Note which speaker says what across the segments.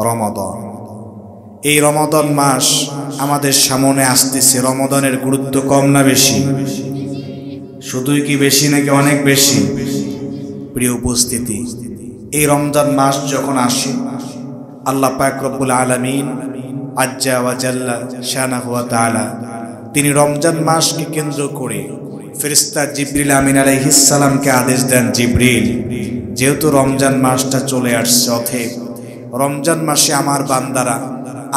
Speaker 1: রমাদান। এই রমাদান মাস আমাদের সামনে আসতেছে। রমাদানের গুরুত্ব কম না বেশি? শুধুই কি বেশি নাকি অনেক বেশি? প্রিয় উপস্থিতি, এই রমজান মাস যখন আসে, আল্লাহ পাক রব্বুল আলামিন আজ্জা ওয়া জাল্লা শানাহু ওয়া তাআলা তিনি রমজান মাসকে কেন্দ্র করে ফেরেশতা জিবরিল আমিন আলাইহিস সালামকে আদেশ দেন, জিবরিল, যেহেতু রমজান মাসটা চলে আসছে, অতএব রমজান মাসে আমার বান্দারা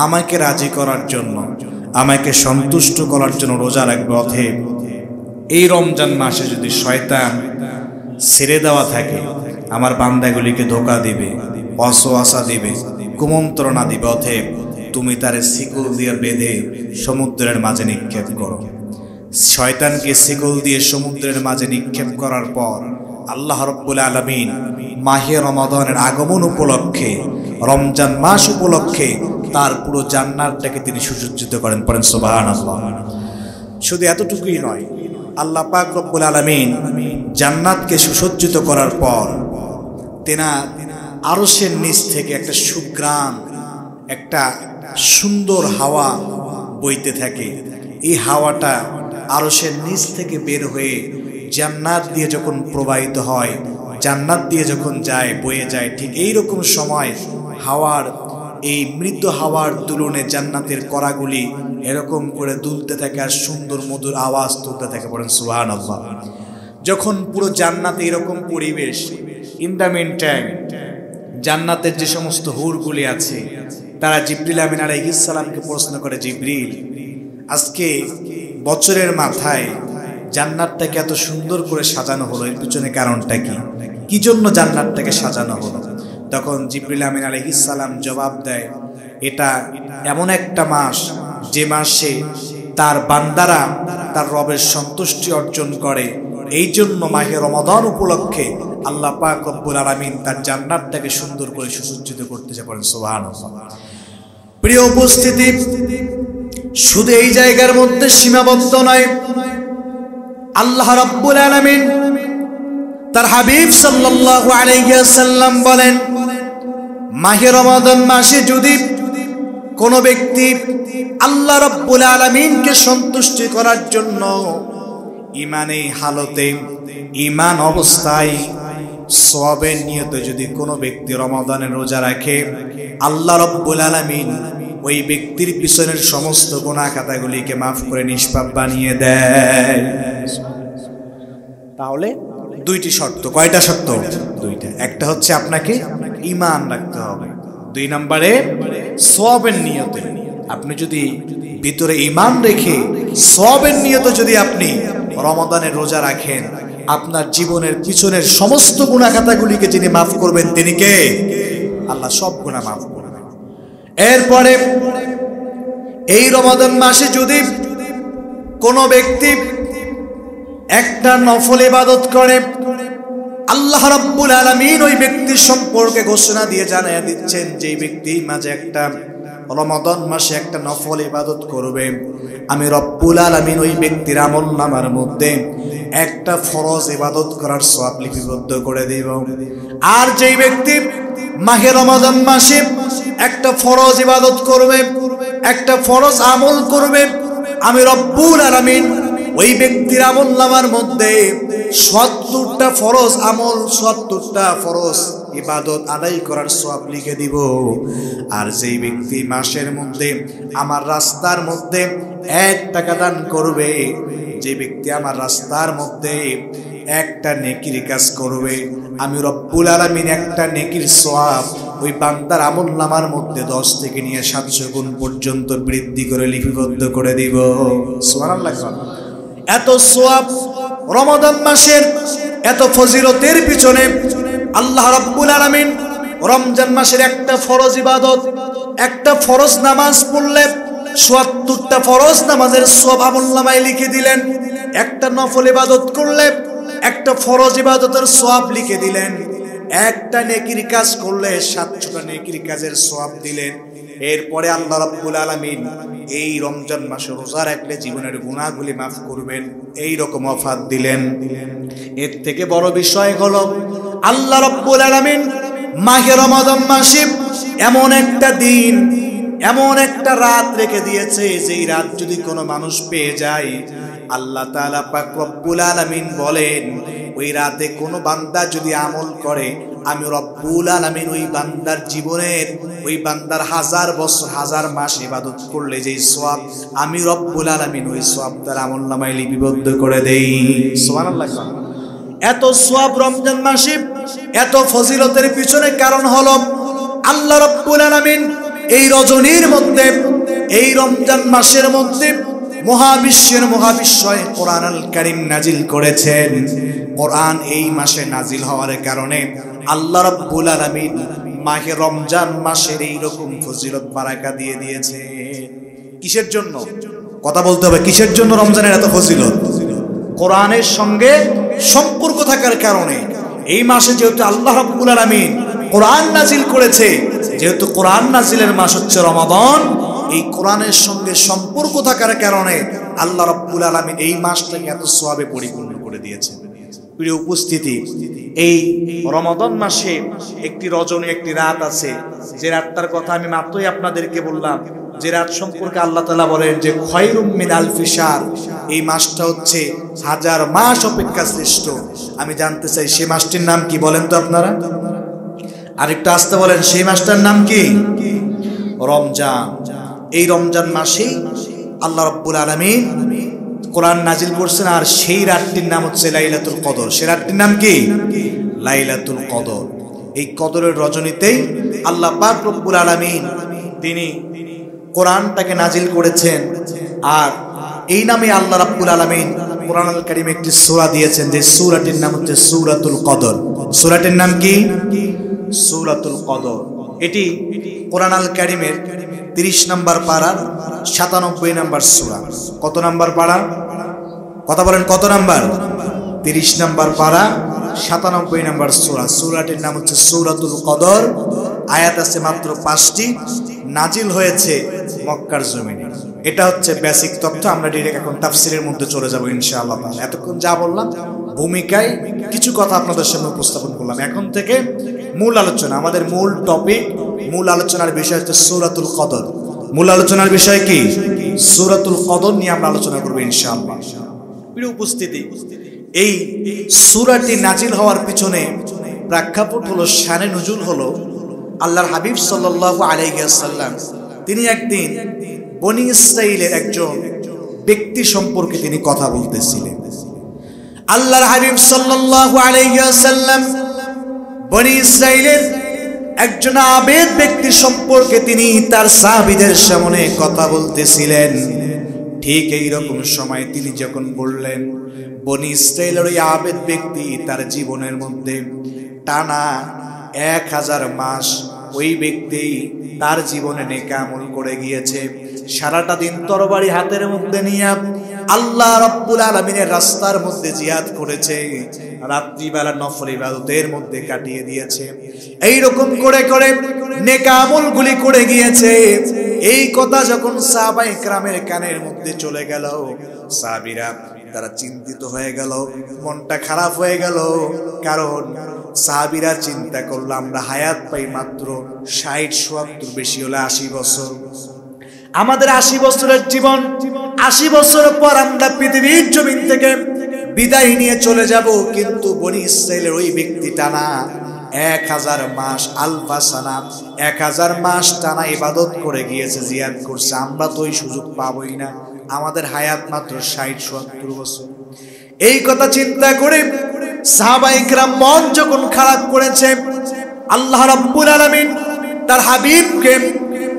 Speaker 1: আমাকে রাজি করার জন্য, আমাকে সন্তুষ্ট করার জন্য রোজা রাখবে। অতএব এই রমজান মাসে যদি শয়তান ছেড়ে দেওয়া থাকে, আমার বান্দাগুলিকে ধোঁকা দিবে, ওয়াসওয়াসা দিবে, কুমন্ত্রণা দিবে, অতএব তুমি তারে শিকল দিয়ে বেঁধে সমুদ্রের মাঝে নিক্ষেপ করো। শয়তানকে শিকল দিয়ে সমুদ্রের মাঝে নিক্ষেপ করার পর আল্লাহ রাব্বুল আলামিন মাহে রমাদানের আগমন উপলক্ষে, রমজান মাস উপলক্ষে তার পুরো জান্নাতটাকে তিনি সুসজ্জিত করেন। পড়েন সুবহানাল্লাহ। শুধু এতটুকুই নয়, আল্লাহ পাক রব্বুল আলামিন জান্নাতকে সুসজ্জিত করার পর তেনার আরশের নিচ থেকে একটা সুঘ্রাণ, একটা সুন্দর হাওয়া বইতে থাকে। এই হাওয়াটা আরশের নিচ থেকে বের হয়ে জান্নাত দিয়ে যখন প্রবাহিত হয়, জান্নাত দিয়ে যখন যায়, বয়ে যায়, ঠিক এইরকম সময় হাওয়ার, এই মৃদু হাওয়ার দুলনে জান্নাতের কড়াগুলি এরকম করে দুলতে থাকে আর সুন্দর মধুর আওয়াজ তুলতে থাকে। বলেন সুবহানাল্লাহ। যখন পুরো জান্নাতে এরকম পরিবেশ, ইন দ্য মিন টাইম জান্নাতের যে সমস্ত হুরগুলি আছে, তারা জিবরিল আমিন আলাইহিস সালামকে প্রশ্ন করে, জিবরিল, আজকে বছরের মাথায় জান্নাতটাকে এত সুন্দর করে সাজানো হলো, এর পিছনে কারণটা কি? কি জন্য জান্নাতটাকে সাজানো হলো? তখন জিবরিল আমিন আলাইহিস সালাম জবাব দেয়, এটা এমন একটা মাস যে মাসে তার বান্দারা তার রবের সন্তুষ্টি অর্জন করে। এই জন্য মাহে রমাদান উপলক্ষে আল্লাহ পাক রব্বুল আলামিন তার জান্নাতটাকে সুন্দর করে সুসজ্জিত করতেছে। পড়েন সুবহানাল্লাহ। প্রিয় উপস্থিতি, শুধু এই জায়গার মধ্যে সীমাবদ্ধ নয়, আল্লাহ রাব্বুল আলামিন তার হাবিব সাল্লাল্লাহু আলাইহি ওয়াসাল্লাম বলেন, মাহে রমাদান মাসে যদি কোনো ব্যক্তি আল্লাহ রাব্বুল আলামিনকে সন্তুষ্টি করার জন্য ঈমানে হালতে, ঈমান অবস্থায় সওয়াবের নিয়তে যদি কোনো ব্যক্তি রমাদানের রোজা রাখে, আল্লাহ রাব্বুল আলামিন ওই ব্যক্তির পিছনের সমস্ত গুনাহ খাতাগুলিকে মাফ করে নিষ্পাপ বানিয়ে দেয়। তাহলে দুইটি শর্ত। কয়টা শর্ত? দুইটা। একটা হচ্ছে আপনাকে ঈমান রাখতে হবে, দুই নম্বরে সওয়াবের নিয়তে। আপনি যদি ভিতরে ঈমান রেখে সওয়াবের নিয়তে যদি আপনি রমাদানের রোজা রাখেন, আপনার জীবনের পিছনের সমস্ত গুনাহ খাতাগুলিকে যিনি মাফ করবেন তিনি কে? আল্লাহ সব গুনাহ মাফ করবেন। এরপরে এই রমাদান মাসে যদি কোনো ব্যক্তি একটা নফল ইবাদত করে, আল্লাহ রাব্বুল আলামিন ওই ব্যক্তির সম্পর্কে ঘোষণা দিয়ে জানিয়ে দিচ্ছেন, যে ব্যক্তি মাঝে একটা রমাদান মাসে একটা নফল ইবাদত করবে, আমি রব্বুল আলামিন ওই ব্যক্তির আমলনামার মধ্যে একটা ফরজ ইবাদত করার সওয়াব লিপিবদ্ধ করে দেব। আর যেই ব্যক্তি মাহে রমাদান মাসে একটা ফরজ ইবাদত করবে, একটা ফরজ আমল করবে, আমি রব্বুল আলামিন ওই ব্যক্তির আমলনামার মধ্যে ৭০টা ফরজ আমল, ৭০টা ফরজ ইবাদত আদায় করার সওয়াব লিখে দিব। আর যেই ব্যক্তি মাসের মধ্যে আমার রাস্তার মধ্যে ১ টাকা দান করবে, যে ব্যক্তি আমার রাস্তার মধ্যে একটা নেকির কাজ করবে, আমি রব্বুল আলামিন একটা নেকির সওয়াব ওই বান্দার আমলনামার মধ্যে ১০ থেকে নিয়ে ৭০০ গুণ পর্যন্ত বৃদ্ধি করে লিপিবদ্ধ করে দিব। সুবহানাল্লাহ। এত সওয়াব রমাদান মাসের, এত ফজিলতের পিছনে আল্লাহ রাব্বুল আলামিন রমজান মাসের একটা ফরজ ইবাদত, একটা ফরজ নামাজ পড়লে ৭০টা ফরজ নামাজের সওয়াব আমলনামায় লিখে দিলেন। একটা নফল ইবাদত করলে একটা ফরজ ইবাদতের সওয়াব লিখে দিলেন। একটা নেকির কাজ করলে ৭০০টা নেকির কাজের সওয়াব দিলেন। এরপরে আল্লাহ রাব্বুল আলামিন এই রমজান মাসে রোজা রাখলে জীবনের গুনাহগুলি মাফ করবেন, এই রকম অফার দিলেন। এর থেকে বড় বিষয় হলো আল্লাহ রাব্বুল আলামিন মাহে রমাদান মাসে এমন একটা দিন, এমন একটা রাত রেখে দিয়েছে, যেই রাত যদি কোনো মানুষ পেয়ে যায়, আল্লাহ তাআলা পাক রব্বুল আলামিন বলেন, ওই রাতে কোনো বান্দা যদি আমল করে, আমি রব্বুল আলামিন ওই বান্দার জীবনের, ওই বান্দার 1000 বছর 1000 মাস ইবাদত করলে যেই সওয়াব, আমি রব্বুল আলামিন ওই সওয়াব তার আমলনামায় লিপিবদ্ধ করে দেই। সুবহানাল্লাহ। এত সওয়াব রমজান মাসে, এত ফজিলতের পিছনে কারণ হলো আল্লাহ রব্বুল আলামিন এই রজনীর মধ্যে, এই রমজান মাসের মধ্যে মহাবিশ্বের মহাবিশ্বয় কোরআন আল কারীম নাজিল করেছেন। কোরআন এই মাসে নাজিল হওয়ার কারণে আল্লাহ রাব্বুল আলামিন মাহে রমজান মাসের এই রকম ফজিলত বারাকা দিয়ে দিয়েছে। কিসের জন্য? কথা বলতে হবে, কিসের জন্য রমজানের এত ফজিলত? কোরআনের সঙ্গে সম্পর্ক থাকার কারণে। এই মাসে যেহেতু আল্লাহ রাব্বুল আলামিন কোরআন নাজিল করেছে, যেহেতু কোরআন নাজিলের মাস হচ্ছে রমাদান, এই কোরআনের সঙ্গে সম্পর্ক থাকার কারণে আল্লাহ রাব্বুল আলামিন এই মাসটাকে এত সওয়াবে পরিপূর্ণ করে দিয়েছে। প্রিয় উপস্থিতি, এই রমাদান মাসে একটি রজনী, একটি রাত আছে, যে রাতটার কথা আমি মাত্রই আপনাদেরকে বললাম, যে রাত সম্পর্কে আল্লাহ তাআলা বলেন যে খায়রুম মিন আলফি শাহর, এই মাসটা হচ্ছে 1000 মাস অপেক্ষা শ্রেষ্ঠ। আমি জানতে চাই সেই মাসটির নাম কি বলেন তো আপনারা? আরেকটু আসতে বলেন, সেই মাসটার নাম কি? রমজান। এই রমজান মাসে আল্লাহ রাব্বুল আলামিন কোরআন নাজিল করছেন, আর সেই রাতটির নাম হচ্ছে লাইলাতুল কদর। সেই রাতটির নাম কি? লাইলাতুল কদর। এই কদরের রজনীতেই আল্লাহ পাক রব্বুল আলামিন তিনি কোরআনটাকে নাজিল করেছেন, আর এই নামে আল্লাহ রাব্বুল আলামিন কোরআন আল কারীমে একটি সূরা দিয়েছেন, যে সূরাটির নাম হচ্ছে সূরাতুল কদর। সূরাটির নাম কি? সূরাতুল কদর। এটি কোরআন আল কারীমের 30 নম্বর পারার 97 নম্বর সূরা। কত নম্বর পারা? কথা বলেন, কত নাম্বার? 30 নম্বর পারা 97 নম্বর সূরা। সূরাটির নাম হচ্ছে সূরাতুল কদর। আয়াত আছে মাত্র 5টি, নাজিল হয়েছে মক্কার জমিনে। এটা হচ্ছে বেসিক তথ্য। আমরা ডাইরেক্ট এখন তাফসীরের মধ্যে চলে যাব ইনশাআল্লাহ। এতক্ষণ যা বললাম ভূমিকায় কিছু কথা আপনাদের সামনে উপস্থাপন করলাম। এখন থেকে মূল আলোচনা, আমাদের মূল টপিক, মূল আলোচনার বিষয় হচ্ছে সূরাতুল কদর। মূল আলোচনার বিষয় কি? সূরাতুল কদর নিয়ে আমরা আলোচনা করব ইনশাআল্লাহ। প্রিয় উপস্থিতি, এই সূরাটি নাজিল হওয়ার পিছনে প্রেক্ষাপট হলো, শানে নুজুল হলো, আল্লাহর হাবিব সাল্লাল্লাহু আলাইহি ওয়াসাল্লাম তিনি একদিন বনি ইসরাইলের একজন ব্যক্তি সম্পর্কে তিনি কথা বলতেছিলেন। আল্লাহর হাবিব সাল্লাল্লাহু আলাইহি ওয়াসাল্লাম বনি ইসরাইলের একজন আবেদ ব্যক্তি সম্পর্কে তিনি তার সাহাবীদের সামনে কথা বলতেছিলেন। ঠিক এই রকম সময় তিনি যখন বললেন, বনি ইসরাইলের ওই আবেদ ব্যক্তি তার জীবনের মধ্যে টানা 1000 মাস ওই ব্যক্তি তার জীবনে নেক আমল করে গিয়েছে। সারাটা দিন তরবারি হাতের মধ্যে নিয়ে আল্লাহ রাব্বুল আলামিনের রাস্তার মধ্যে জিহাদ করেছে, রাত্রিবেলা নফল ইবাদতের মধ্যে কাটিয়ে দিয়েছে। এই রকম করে করে নেক আমলগুলি করে গিয়েছে। এই কথা যখন সাহাবায়ে কেরামের কানের মধ্যে চলে গেল, সাহাবীরা তারা চিন্তিত হয়ে গেল, মনটা খারাপ হয়ে গেল। কারণ সাহাবীরা চিন্তা করলো, আমরা হায়াত পাই মাত্র 60-70, বেশি হলে 80 বছর। আমাদের 80 বছরের জীবন, 80 বছর পর আমরা পৃথিবীর জমিন থেকে বিদায় নিয়ে চলে যাব। কিন্তু বনি ইসরাইলের ওই ব্যক্তি টানা 1000 মাস, আলফা সানা, 1000 মাস টানা ইবাদত করে গিয়েছে, জিয়াদ করছে। আমরা তো ওই সুযোগ পাবোই না, আমাদের হায়াত মাত্র 60-70 বছর। এই কথা চিন্তা করে সাহাবায়ে কেরাম মন যখন খারাপ করেছে, আল্লাহ রাব্বুল আলামিন তার হাবিবকে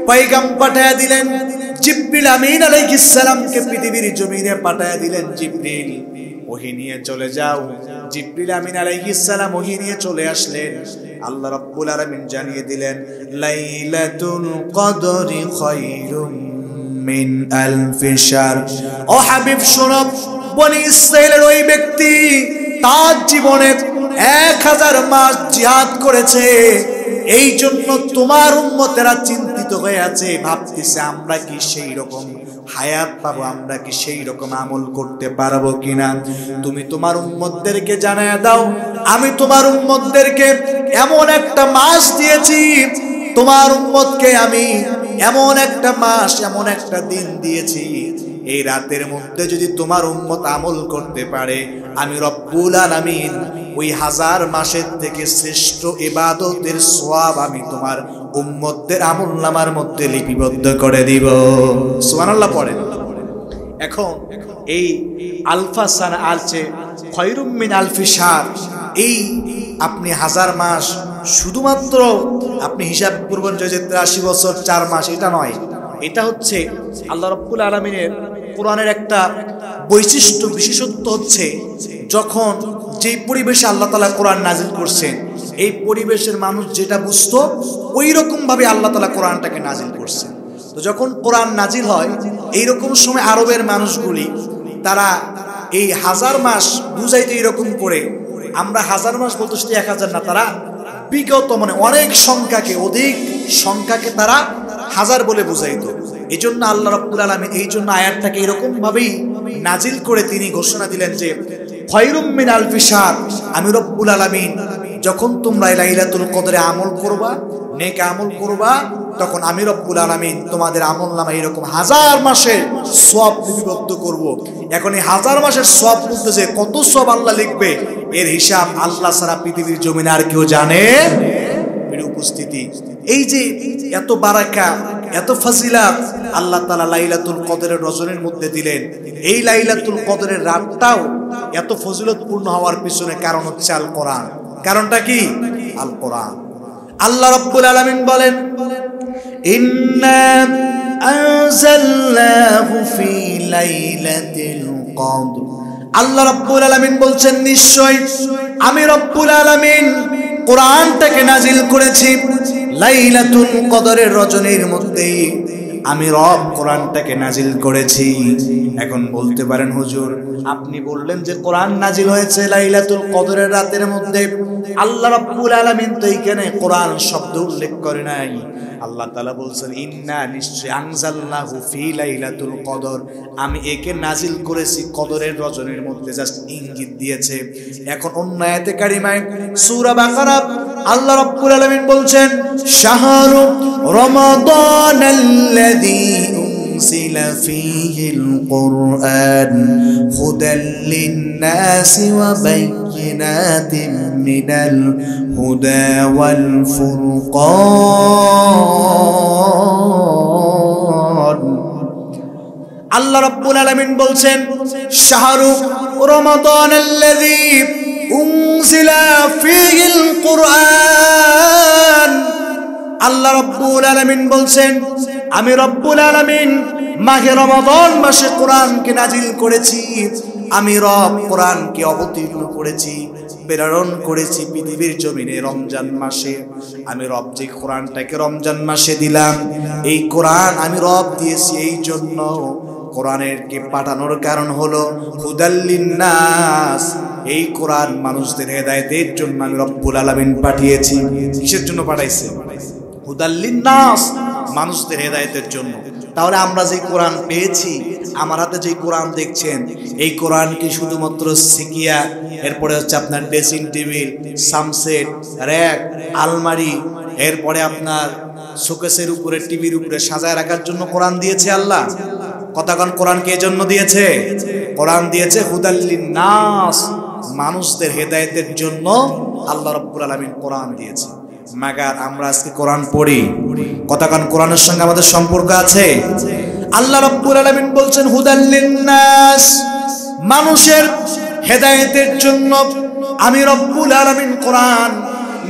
Speaker 1: পয়গাম পাঠায়া দিলেন, জিবরিল আমিন আলাইহিস সালামকে পৃথিবীর জমিনে পাঠায়া দিলেন। জিবরিল, ওহী নিয়ে চলে যাও। জিবরিল আমিন আলাইহিস সালাম ওহী নিয়ে চলে আসলেন। আল্লাহ রাব্বুল আলামিন জানিয়ে দিলেন, লাইলাতুল কদরি খায়রুম মিন আলফি শাহর। ও হাবিব শোনো, বনি ইসরাইলের ওই ব্যক্তি তার জীবনে 1000 মাস জিহাদ করেছে। এই জন্য তোমার উম্মতেরা চিন্তিত হয়ে আছে, ভাবতেছে আমরা কি সেই রকম হায়াত পাবো, আমরা কি সেই রকম আমল করতে পারবো কিনা? তুমি তোমার উম্মতদেরকে জানায় দাও, আমি তোমার উম্মতদেরকে এমন একটা মাস দিয়েছি, তোমার উম্মতকে আমি এমন একটা মাস, এমন একটা দিন দিয়েছি, এই রাতের মধ্যে যদি তোমার উম্মত আমল করতে পারে, আমি রব্বুল আলামিন ওই 1000 মাসের থেকে শ্রেষ্ঠ ইবাদতের সওয়াব আমি তোমার উম্মতদের আমলনামার মধ্যে লিপিবদ্ধ করে দিব। সুবহানাল্লাহ পড়েন। এখন এই আলফা সানা আলচে খয়রুম মিন আলফি শাহর, এই আপনি 1000 মাস শুধুমাত্র আপনি হিসাব করবেন যে 83 বছর 4 মাস, এটা নয়। এটা হচ্ছে আল্লাহ রাব্বুল আলামিনের কোরআনের একটা বৈশিষ্ট্য, বিশেষত্ব হচ্ছে যখন যেই পরিবেশে আল্লাহ তাআলা কোরআন নাজিল করছেন, এই পরিবেশের মানুষ যেটা বুঝতো ওই রকম ভাবে আল্লাহ তাআলা কোরআনটাকে নাজিল করছেন। তো যখন কোরআন নাজিল হয় এইরকম সময় আরবের মানুষগুলি তারা এই 1000 মাস বুঝাইতে এরকম করে, আমরা 1000 মাস বলতে শুধু 1000 না, তারা বিগত মানে অনেক সংখ্যাকে, অধিক সংখ্যাকে তারা 1000 বলে বুঝাইতো। এই জন্য আল্লাহ রাব্বুল আলামিন এই জন্য আয়াতটাকে এরকম ভাবেই নাজিল করে তিনি ঘোষণা দিলেন যে খয়রুম মিন আলফি শাহর, আমি রব্বুল আলামিন যখন তোমরা লাইলাতুল কদরে আমল করবা, নেক আমল করবা, তখন আমি রব্বুল আলামিন তোমাদের আমলনামা এরকম 1000 মাসের সওয়াব লিপিবদ্ধ করব। এখন এই 1000 মাসের সওয়াব বলতে যে কত সওয়াব আল্লাহ লিখবে, এর হিসাব আল্লাহ ছাড়া পৃথিবীর জমিনে আর কেউ জানে? এর উপস্থিতি, এই যে এত বারাকা, এত ফজিলাত আল্লাহ তাআলা লাইলাতুল কদরের রজনীর মধ্যে দিলেন। এই লাইলাতুল কদরের রাতটাও এত ফজিলতপূর্ণ হওয়ার পিছনে কারণ হচ্ছে আল কোরআন। কারণটা কি? আল কোরআন। আল্লাহ রাব্বুল আলামিন বলেন, ইন্না আনজালনাহু ফি লাইলাতিল কদর। আল্লাহ রাব্বুল আলামিন বলছেন, নিশ্চয় আমি রব্বুল আলামিন কোরআনটাকে নাজিল করেছি লাইলাতুল কদরের রজনীর মধ্যে। আমি রব কোরআনটাকে নাজিল করেছি। এখন বলতে পারেন, হুজুর আপনি বললেন যে কোরআন নাজিল হয়েছে লাইলাতুল কদরের রাতের মধ্যে, আল্লাহ রাব্বুল আলামিন তো এইখানে কোরআন শব্দ উল্লেখ করে নাই। আল্লাহ তাআলা বলছেন, ইন্না নিশ্চয় আনজালনাহু ফি লাইলাতুল কদর, আমি একে নাজিল করেছি কদরের রজনীর মধ্যে, জাস্ট ইঙ্গিত দিয়েছে। এখন অন্য আয়াতে কারিমায় সূরা বাকারা আল্লাহ রাব্বুল আলামিন বলছেন, শাহরু রমাদানাল্লাযী উনজিলা ফীহিল কুরআন হুদাল লিন-নাসি ওয়া বাইয়িনাতিন মিনাল হুদা ওয়াল ফুরকান। আল্লাহ রাব্বুল আলামিন বলছেন, শাহরু রমাদানাল্লাযী উনজিলা ফীহিল কুরআন। আল্লাহ রাব্বুল আলামিন বলছেন, আমি রব্বুল আলামিন মাহে রমাদান মাসে কোরআনকে নাজিল করেছি। আমি রব কোরআনকে অবতীর্ণ করেছি, প্রেরণ করেছি পৃথিবীর জমিনে রমজান মাসে। আমি রব যে কোরআনটাকে রমজান মাসে দিলাম, এই কোরআন আমি রব দিয়েছি এই জন্য, কোরআনের কে পাঠানোর কারণ হলো হুদাল লিন-নাস, এই কোরআন মানুষদের হেদায়েতের জন্য আমি রব্বুল আলামিন পাঠিয়েছি। কিসের জন্য পাঠাইছে? হুদাল লিন-নাস, মানুষদের হেদায়েতের জন্য। তাহলে আমরা যে কোরআন পেয়েছি, আমার হাতে যে কোরআন দেখছেন, এই কোরআন কি শুধুমাত্র সিকিয়া, এরপরে হচ্ছে আপনার ড্রেসিং টেবিল, সামসেট, র‍্যাক, আলমারি, এরপরে আপনার শোকেসের উপরে, টিভির উপরে সাজায় রাখার জন্য কোরআন দিয়েছে আল্লাহ? কতক্ষণ কোরআনকে এই জন্য দিয়েছে? কোরআন দিয়েছে হুদাল লিন-নাস, মানুষদের হেদায়েতের জন্য আল্লাহ রাব্বুল আলামিন কোরআন দিয়েছে। মাগার আমরা আজকে কোরআন পড়ি, কতক্ষণ কোরআনের সঙ্গে আমাদের সম্পর্ক আছে? আল্লাহ রাব্বুল আলামিন বলছেন হুদাল লিন-নাস, মানুষের হেদায়েতের জন্য আমি রব্বুল আলামিন কোরআন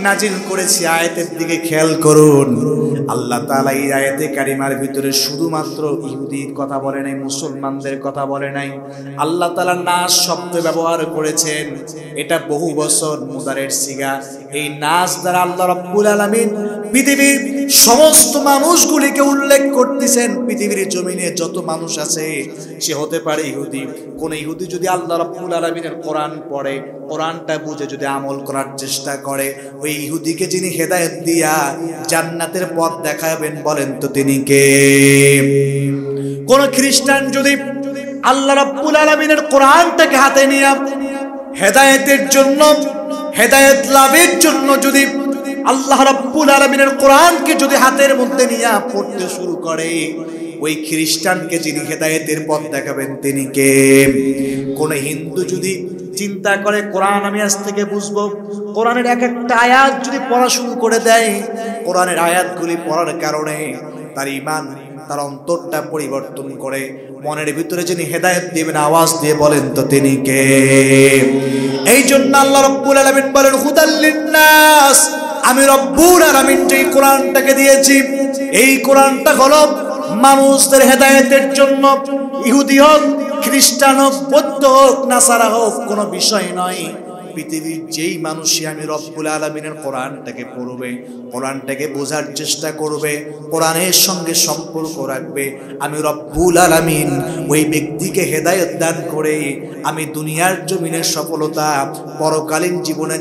Speaker 1: নাজিল করেছি। আয়াতের দিকে খেয়াল করুন, আল্লাহ তাআলা এই আয়াতে কারিমার ভিতরে শুধুমাত্র ইহুদির কথা বলে নাই, মুসলমানদের কথা বলে নাই। আল্লাহ তাআলা নাস শব্দ ব্যবহার করেছেন, এটা বহু বছর মুদারের সিগা। এই নাস দ্বারা আল্লাহ রাব্বুল আলামিন পৃথিবীর সমস্ত মানুষগুলিকে উল্লেখ করতেছেন। পৃথিবীর জমিনে যত মানুষ আছে, সে হতে পারে ইহুদি। কোন ইহুদি যদি আল্লাহ রাব্বুল আলামিনের কোরআন পড়ে, কোরআনটা বুঝে যদি আমল করার চেষ্টা করে, ওই ওই ইহুদিকে যিনি হেদায়েত দিয়া জান্নাতের পথ দেখাবেন, বলেন তো তিনি কে? কোন খ্রিস্টান যদি আল্লাহ রাব্বুল আলামিনের কোরআনটাকে হাতে নিয়ে হেদায়েতের জন্য, হেদায়েত লাভের জন্য যদি আল্লাহ রাব্বুল আলামিনের কোরআনকে যদি হাতের মধ্যে নিয়ে পড়তে শুরু করে, ওই খ্রিস্টানকে যিনি হেদায়েতের পথ দেখাবেন তিনি কে? কোন হিন্দু যদি চিন্তা করে কোরআন আমি আজ থেকে বুঝবো, কোরআনের এক একটা আয়াত যদি পড়া শুরু করে দেয়, কোরআনের আয়াতগুলি পড়ার কারণে তার ঈমান, তার অন্তরটা পরিবর্তন করে মনের ভিতরে যিনি হেদায়েত দিবেন, আওয়াজ দিয়ে বলেন তো তিনি কে? এই জন্য আল্লাহ রাব্বুল আলামিন বলেন হুদাল লিন্নাস, আমি রব্বুল আলামিন যে কোরআনটাকে দিয়েছি, এই কোরআনটা হলো মানুষদের হেদায়েতের জন্য। ইহুদি হোক, খ্রিস্টান হোক, বৌদ্ধ হোক, নাসারা হোক, কোনো বিষয় নয়। পৃথিবীর যেই মানুষই আমি রব্বুল আলামিনের কোরআনটাকে পড়বে, কোরআনটাকে বোঝার চেষ্টা করবে, কোরআনের সঙ্গে সম্পর্ক রাখবে, আমি রব্বুল আলামিন ওই ব্যক্তিকে হেদায়েত দান করে আমি দুনিয়ার জমিনের সফলতা, পরকালীন জীবনে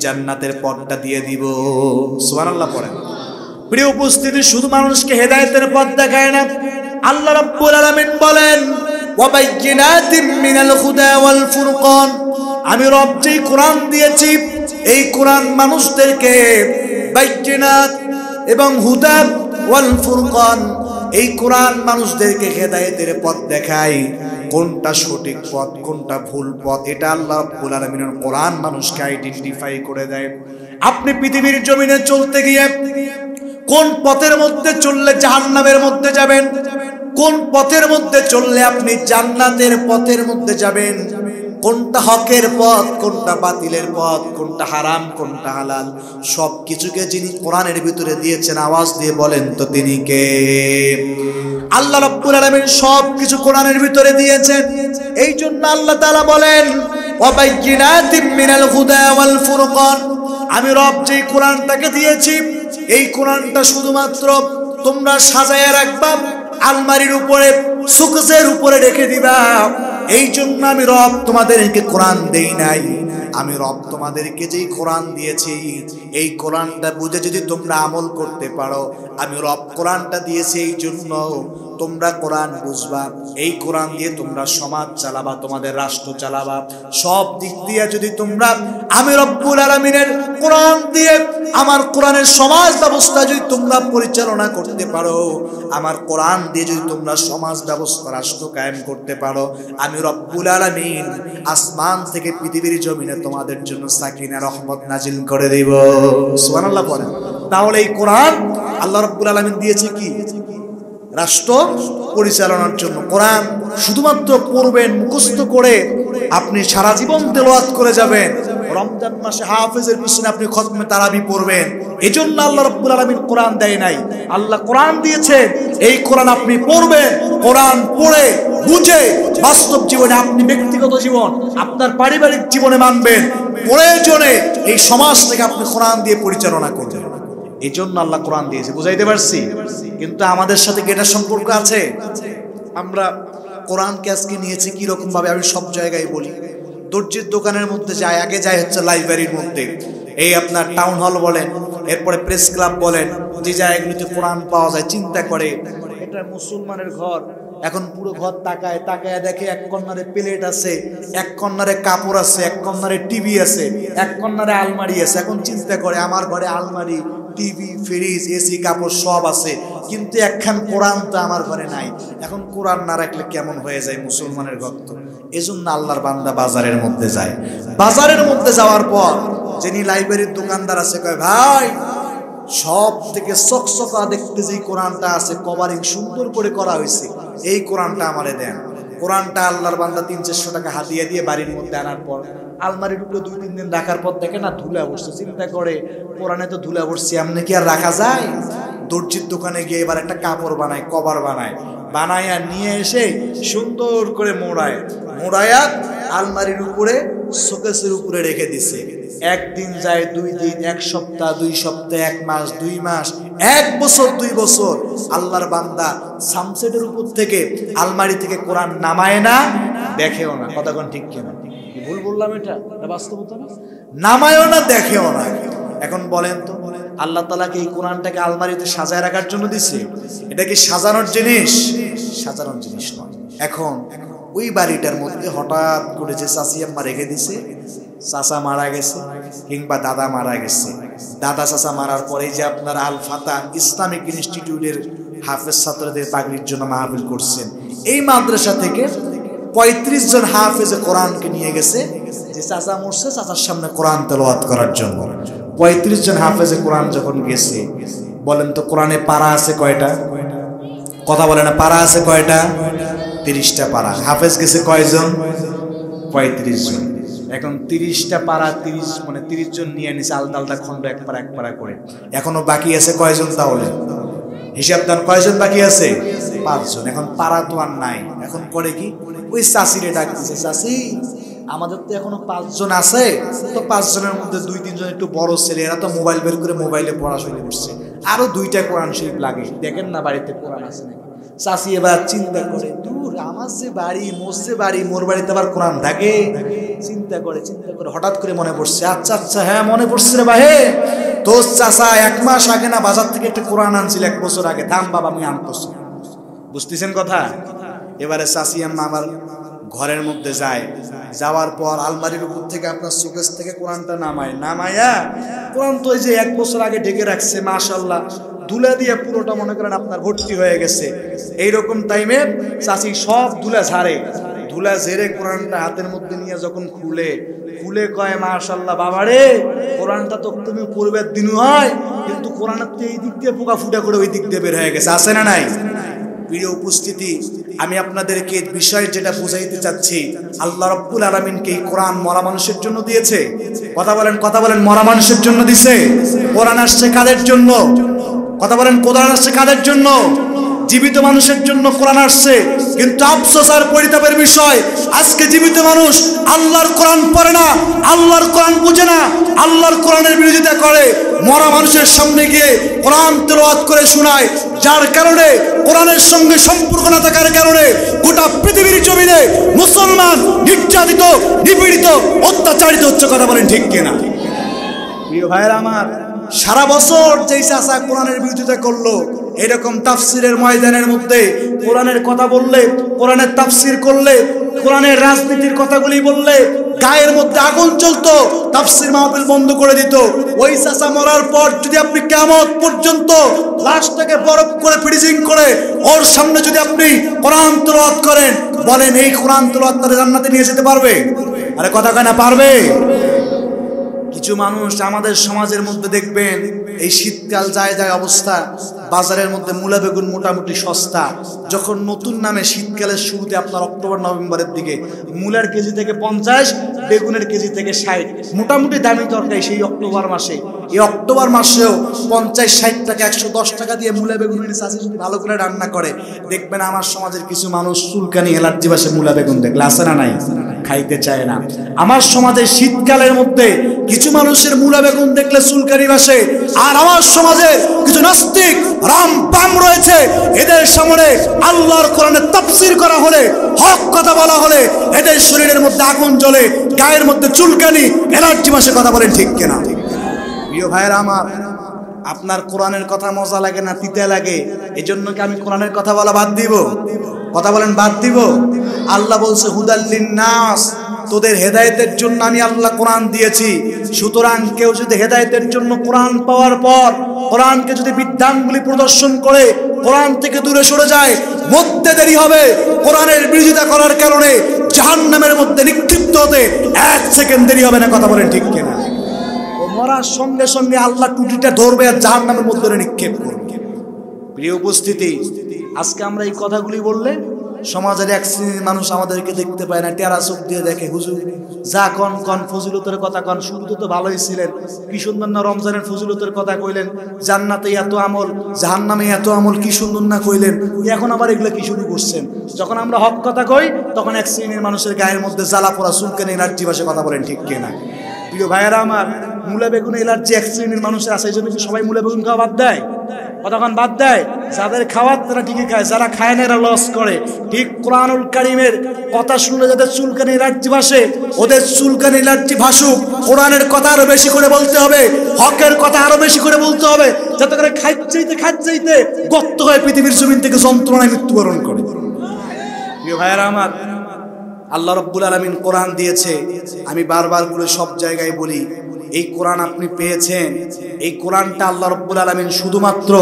Speaker 1: জান্নাতের পথটা দিয়ে দিব। সুবহানাল্লাহ পড়েন। প্রিয় উপস্থিতি, শুধু মানুষকে হেদায়েতের পথ দেখায় না, আল্লাহ রাব্বুল আলামিন বলেন ওয়াবাইয়িনাতিম মিনাল হুদা ওয়াল ফুরকান, আমি রব যেই কোরআন দিয়েছি, এই কোরআন মানুষদেরকে বাইয়িনাত এবং হুদা ওয়াল ফুরকান, এই কোরআন মানুষদেরকে হেদায়েতের পথ দেখায়। কোনটা সঠিক পথ, কোনটা ভুল পথ, এটা আল্লাহ রাব্বুল আলামিনের কোরআন মানুষকে আইডেন্টিফাই করে দেয়। আপনি পৃথিবীর জমিনে চলতে গিয়ে কোন পথের মধ্যে চললে জাহান্নামের মধ্যে যাবেন, কোন পথের মধ্যে চললে আপনি জান্নাতের পথের মধ্যে যাবেন, কোনটা হকের পথ, কোনটা বাতিলের পথ, কোনটা হারাম, কোনটা হালাল, সব কিছুকে যিনি কোরআনের ভিতরে দিয়েছেন, আওয়াজ দিয়ে বলেন তো তিনি কে? আল্লাহ রাব্বুল আলামিন সব কিছু কোরআনের ভিতরে দিয়েছেন। এই জন্য আল্লাহ তাআলা বলেন ওয়াবাইয়িনাতিম মিনাল হুদা ওয়াল ফুরকান, আমি রব যেই কোরআনটাকে দিয়েছি, এই কোরআনটা শুধুমাত্র তোমরা সাজায়া রাখবা, আলমারির উপরে, সুকেসের উপরে রেখে দিবা। এই জন্য আমি রব তোমাদেরকে কোরআন দেই নাই। আমি রব তোমাদেরকে যেই কোরআন দিয়েছি, এই কোরআনটা বুঝে যদি তোমরা আমল করতে পারো, আমি রব কোরআনটা দিয়েছি এই জন্য তোমরা কোরআন বুঝবা, এই কোরআন দিয়ে তোমরা সমাজ চালাবা, তোমাদের রাষ্ট্র চালাবা, সব দিক দিয়ে যদি তোমরা আমি রব্বুল আলামিনের কোরআন দিয়ে, আমার কোরআনের সমাজ ব্যবস্থা যদি তোমরা পরিচালনা করতে পারো, আমার কোরআন দিয়ে যদি তোমরা সমাজ ব্যবস্থা, রাষ্ট্র কায়েম করতে পারো, আমি রব্বুল আলামিন আসমান থেকে পৃথিবীর জমিনে তোমাদের জন্য সাকিনা রহমত নাজিল করে দেব। সুবহানাল্লাহ বলেন। তাহলে এই কোরআন আল্লাহ রাব্বুল আলামিন দিয়েছে কি? রাষ্ট্র পরিচালনার জন্য। কোরআন শুধুমাত্র পড়বেন, মুখস্থ করে আপনি সারা জীবন তেলাওয়াত করে যাবেন, রমজান মাসে হাফেজের পিছনে আপনি খতমে তারাবি পড়বেন, এজন্য আল্লাহ রাব্বুল আলামিন কোরআন দেয় নাই। আল্লাহ কোরআন দিয়েছে, এই কোরআন আপনি পড়বেন, কোরআন পড়ে বুঝে বাস্তব জীবনে, আপনি ব্যক্তিগত জীবন, আপনার পারিবারিক জীবনে মানবেন, প্রয়োজনে এই সমাজ থেকে আপনি কোরআন দিয়ে পরিচালনা করবেন। এই জন্য আল্লাহ কোরআন দিয়েছে। বুঝাইতে পারছি? কিন্তু আমাদের সাথে কি এটা সম্পর্ক আছে? আমরা কোরআনকে আজকে নিয়েছি কি রকম ভাবে, আমি সব জায়গায় বলি, দর্জির দোকানের মধ্যে যাই, আগে যাই হচ্ছে লাইব্রেরির মধ্যে, এই আপনার টাউন হল বলেন, এরপরে প্রেস ক্লাব বলেন, যে জায়গাগুলিতে কোরআন পাওয়া যায়, চিন্তা করে এটা মুসলমানের ঘর, এখন পুরো ঘর তাকায় তাকায় দেখে এক কর্নারে প্লেট আছে, এক কর্নারে কাপড় আছে, এক কর্নারে টিভি আছে, এক কর্নারে আলমারি আছে। এখন চিন্তা করে আমার ঘরে আলমারি, টিভি, ফ্রিজ, এসি, কাপড় সব আছে, কিন্তু একখান কোরআন তো আমার ঘরে নাই। এখন কোরআন না রাখলে কেমন হয়ে যায় মুসলমানের ঘর? তো এজন্য আল্লাহর বান্দা বাজারের মধ্যে যায়। বাজারের মধ্যে যাওয়ার পর যিনি লাইব্রেরির দোকানদার আছে, কয় ভাই সব থেকে চকচকা দেখতে যে কোরআনটা আছে, কভারিং সুন্দর করে করা হয়েছে, এই কোরআনটা আমারে দেন। কোরআনটা আল্লাহর বান্দা 300-400 টাকা হাতিয়ে দিয়ে বাড়ির মধ্যে আনার পর আলমারির উপরে 2-3 দিন রাখার পর দেখে না ধুলা বসছে। চিন্তা করে কোরআনে তো ধুলা বসছে, এমনি কি আর রাখা যায়? দর্জির দোকানে গিয়ে এবার একটা কাপড় বানায়, কভার বানায়, বানায়া নিয়ে এসে সুন্দর করে মোড়ায়া আলমারির উপরে, শোকেসের উপরে রেখে দিছে। একদিন যায়, 2 দিন, 1 সপ্তাহ, 2 সপ্তাহ, 1 মাস, 2 মাস, 1 বছর, 2 বছর, আল্লাহর বান্দা সামসেটের উপর থেকে, আলমারি থেকে কোরআন নামায় না, দেখেও না। কথা কোন ঠিক কিনা? ভুল বললাম? এটা বাস্তবতা না? নামায়ও না, দেখেও না। এখন বলেন তো, আল্লাহ তাআলা কি এই কোরআনটাকে আলমারিতে সাজায় রাখার জন্য দিছে? এটা কি সাজানোর জিনিস? সাজানোর জিনিস নয়। এখন ওই বাড়িটার মধ্যে হঠাৎ করে যে চাচি আম্মা রেখে দিছে, চাচা মারা গেছে কিংবা দাদা মারা গেছে, দাদা চাচা মারার পরে যে আপনারা আল ফাতা ইসলামিক ইনস্টিটিউটের হাফেজ ছাত্রদের পাগড়ির জন্য মাহফিল করছেন, এই মাদ্রাসা থেকে 35 জন হাফেজে কোরআনকে নিয়ে গেছে যে চাচা মরছে চাচার সামনে কোরআন তেলাওয়াত করার জন্য। 35 জন হাফেজে কোরআন যখন গেছে, বলেন তো কোরআনে পারা আছে কয়টা? কথা বলে না, পারা আছে কয়টা? 30টা পারা। হাফেজ গেছে কয়জন? 35 জন। এখন 30টা পারা 30 জন নিয়ে নিছে আলাদা আলাদা খন্ড এক পারা করে। এখনো বাকি আছে কয়জন? তাহলে হিসাব দেন কয়জন বাকি আছে? 5 জন। এখন পারা তো আর নাই, এখন করে কি? ওই চাচিরে ডাক দিছে, চাচি আমাদের তো এখনো 5 জন আছে, তো 5 জনের মধ্যে 2-3 জন একটু বড় ছেলে, এরা তো মোবাইল বের করে মোবাইলে পড়াশোনা করছে, আরো 2টা কোরআন শরীফ লাগে, দেখেন না বাড়িতে কোরআন আছে নাকি। চাচি এবার চিন্তা করে, দূর আমার যে বাড়ি, মোর বাড়িতে আবার কোরআন থাকে। চিন্তা করে হঠাৎ করে মনে পড়ছে, আচ্ছা হ্যাঁ মনে পড়ছে রে ভাই, তোর চাচা 1 মাস আগে না বাজার থেকে একটা কোরআন আনছিল, 1 বছর আগে, থাম বাবা আমি আনতেছি। বুঝতেছেন কথা? এবারে চাচি আম্মা আমার ঘরের মধ্যে যায়, যাওয়ার পর আলমারির উপর থেকে আপনার শোকেস থেকে কোরআনটা নামায়া কোরআন তো ওই যে 1 বছর আগে ঢেকে রাখছে, মাশাআল্লাহ দুলা দিয়ে পুরোটা মনে করেন আপনার ভর্তি হয়ে গেছে। এইরকম টাইমে চাচি সব দুলা ঝেড়ে কোরআনটা হাতের মধ্যে নিয়ে যখন খুলে কয়, মাশাআল্লাহ বাবারে, কোরআনটা তো তুমি পূর্বের দিন হয়, কিন্তু কোরআনের তো এই দিক দিয়ে পোকা ফুটা করে ওই দিক দিয়ে বের হয়ে গেছে, আছে না নাই? প্রিয় উপস্থিতি, আমি আপনাদেরকে বিষয় যেটা বুঝাইতে চাচ্ছি, আল্লাহ রাব্বুল আলামিনকে এই কোরআন মরা মানুষের জন্য দিয়েছে। কথা বলেন মরা মানুষের জন্য দিছে। কোরআন আসছে কাদের জন্য? কথা বলেন কোরআন আসছে কাদের জন্য? জীবিত মানুষের জন্য কোরআন আসছে। কিন্তু আফসোস আর পরিতাপের বিষয়, আজকে জীবিত মানুষ আল্লাহর কোরআন পড়ে না, আল্লাহর কোরআন বুঝে না, আল্লাহর কোরআনের বিরোধিতা করে, মরা মানুষের সামনে গিয়ে কোরআন তেলাওয়াত করে শোনায়, যার কারণে কোরআনের সঙ্গে সম্পর্ক না থাকার কারণে গোটা পৃথিবীর জমিনে মুসলমান নির্যাতিত, নিপীড়িত, অত্যাচারিত হচ্ছে। কথা বলেন ঠিক কিনা? প্রিয় ভাইয়েরা আমার, সারা বছর যেই চাচা কোরআনের বিরোধিতা করলো, এরকম তাফসিরের ময়দানের মধ্যে কোরআনের কথা বললে, কোরআনের তাফসির করলে, কোরআনের রাজনীতির কথাগুলি বললে গায়ের মধ্যে আগুন জ্বলতো, তাফসির মাহফিল বন্ধ করে দিত। ওই চাচা মরার পর যদি আপনি কিয়ামত পর্যন্ত লাশটাকে বরফ করে ফ্রিজিং করে ওর সামনে যদি আপনি কোরআন তেলাওয়াত করেন, বলেন এই কোরআন তেলাওয়াত তারা জান্নাতে নিয়ে যেতে পারবে? আরে কথা কয় না, পারবে? কিছু মানুষ আমাদের সমাজের মধ্যে দেখবেন, এই শীতকাল যায় অবস্থা, বাজারের মধ্যে মূলা বেগুন মোটামুটি সস্তা। যখন নতুন নামে শীতকালের শুরুতে আপনার অক্টোবর নভেম্বরের দিকে মূলার কেজি থেকে 50, বেগুনের কেজি থেকে 60, মোটামুটি দামি তরকারি সেই অক্টোবর মাসে। এই অক্টোবর মাসেও 50-60 টাকা 110 টাকা দিয়ে মূলা বেগুন চাষি যদি ভালো করে রান্না করে, দেখবেন আমার সমাজের কিছু মানুষ চুলকানি অ্যালার্জি বাসে মূলা বেগুন দেখলে, আছে না নাই? খাইতে চায় না। আমার সমাজে শীতকালের মধ্যে কিছু মানুষের মূলা বেগুন দেখলে চুলকানি বাসে, আর আমার সমাজে কিছু নাস্তিক রামপাম রয়েছে, এদের সামনে আল্লাহর কোরআনের তাফসীর করা হলে, হক কথা বলা হলে এদের শরীরের মধ্যে আগুন জ্বলে, গায়ের মধ্যে চুলকানি অ্যালার্জি বাসে। কথা বলেন ঠিক কিনা? প্রিয় ভাইয়েরা আমার, আপনার কোরআনের কথা মজা লাগে না তিতা লাগে, এজন্য কি আমি কোরআনের কথা বলা বাদ দিব? কথা বলেন বাদ দিব? আল্লাহ বলছে হুদাল্লিন নাস, তোদের হেদায়েতের জন্য আমি আল্লাহ কোরআন দিয়েছি। সুতরাং কেউ যদি হেদায়েতের জন্য কোরআন পাওয়ার পর কোরআনকে যদি বিধানগুলি প্রদর্শন করে কোরআন থেকে দূরে সরে যায়, মরতে দেরি হবে। কোরআনের বিরোধিতা করার কারণে জাহান্নামের মধ্যে নিক্ষিপ্ত হতে 1 সেকেন্ড দেরি হবে না। কথা বলেন ঠিক কিনা? ও মরার সঙ্গে সঙ্গে আল্লাহ টুটিটা ধরবে আর জাহান্নামের মধ্যে নিক্ষেপ করবে। প্রিয় উপস্থিতি, আজকে আমরা এই কথাগুলি বললে সমাজের এক শ্রেণীর মানুষ আমাদেরকে দেখতে পায় না, টেরা চোখ দিয়ে দেখে। হুজুর যা কন ফজিলতের কথা কন, শুরুতে তো ভালোই ছিলেন, কি সুন্দর না রমজানের ফজিলতের কথা কইলেন, জান্নাতে এত আমল, জাহান্নামে এত আমল, কি সুন্দর না কইলেন, এখন আবার এগুলো কি শুরু করছেন? যখন আমরা হক কথা কই তখন এক শ্রেণীর মানুষের গায়ের মধ্যে জ্বালা পোড়া চুলকানি এলার্জি বাসে। কথা বলেন ঠিক কিনা? প্রিয় ভাইয়েরা আমার, মূলা বেগুন এলার্জি এক শ্রেণীর মানুষের আছে, এই জন্য কি সবাই মূলা বেগুন খাওয়া বাদ দেয়? কতক্ষণ বাদ দেয়? যাদের খাওয়ার তারা ঠিকই খায়, যারা খায় না এরা লস করে। ঠিক কোরআনুল কারীমের কথা শুনলে যাদের চুলকানি এলার্জি ভাসে, ওদের চুলকানি এলার্জি ভাসুক। কোরআনের কথা আরো বেশি করে বলতে হবে, হকের কথা আরো বেশি করে বলতে হবে, যাতে করে খাইতে গর্ত হয়ে পৃথিবীর জমিন থেকে যন্ত্রণায় মৃত্যুবরণ করে। প্রিয় ভাইয়েরা আমার, আল্লাহ রাব্বুল আলামিন কোরআন দিয়েছে। আমি বারবার করে সব জায়গায় বলি, এই কোরআন আপনি পেয়েছেন, এই কোরআনটা আল্লাহ রাব্বুল আলামিন শুধুমাত্র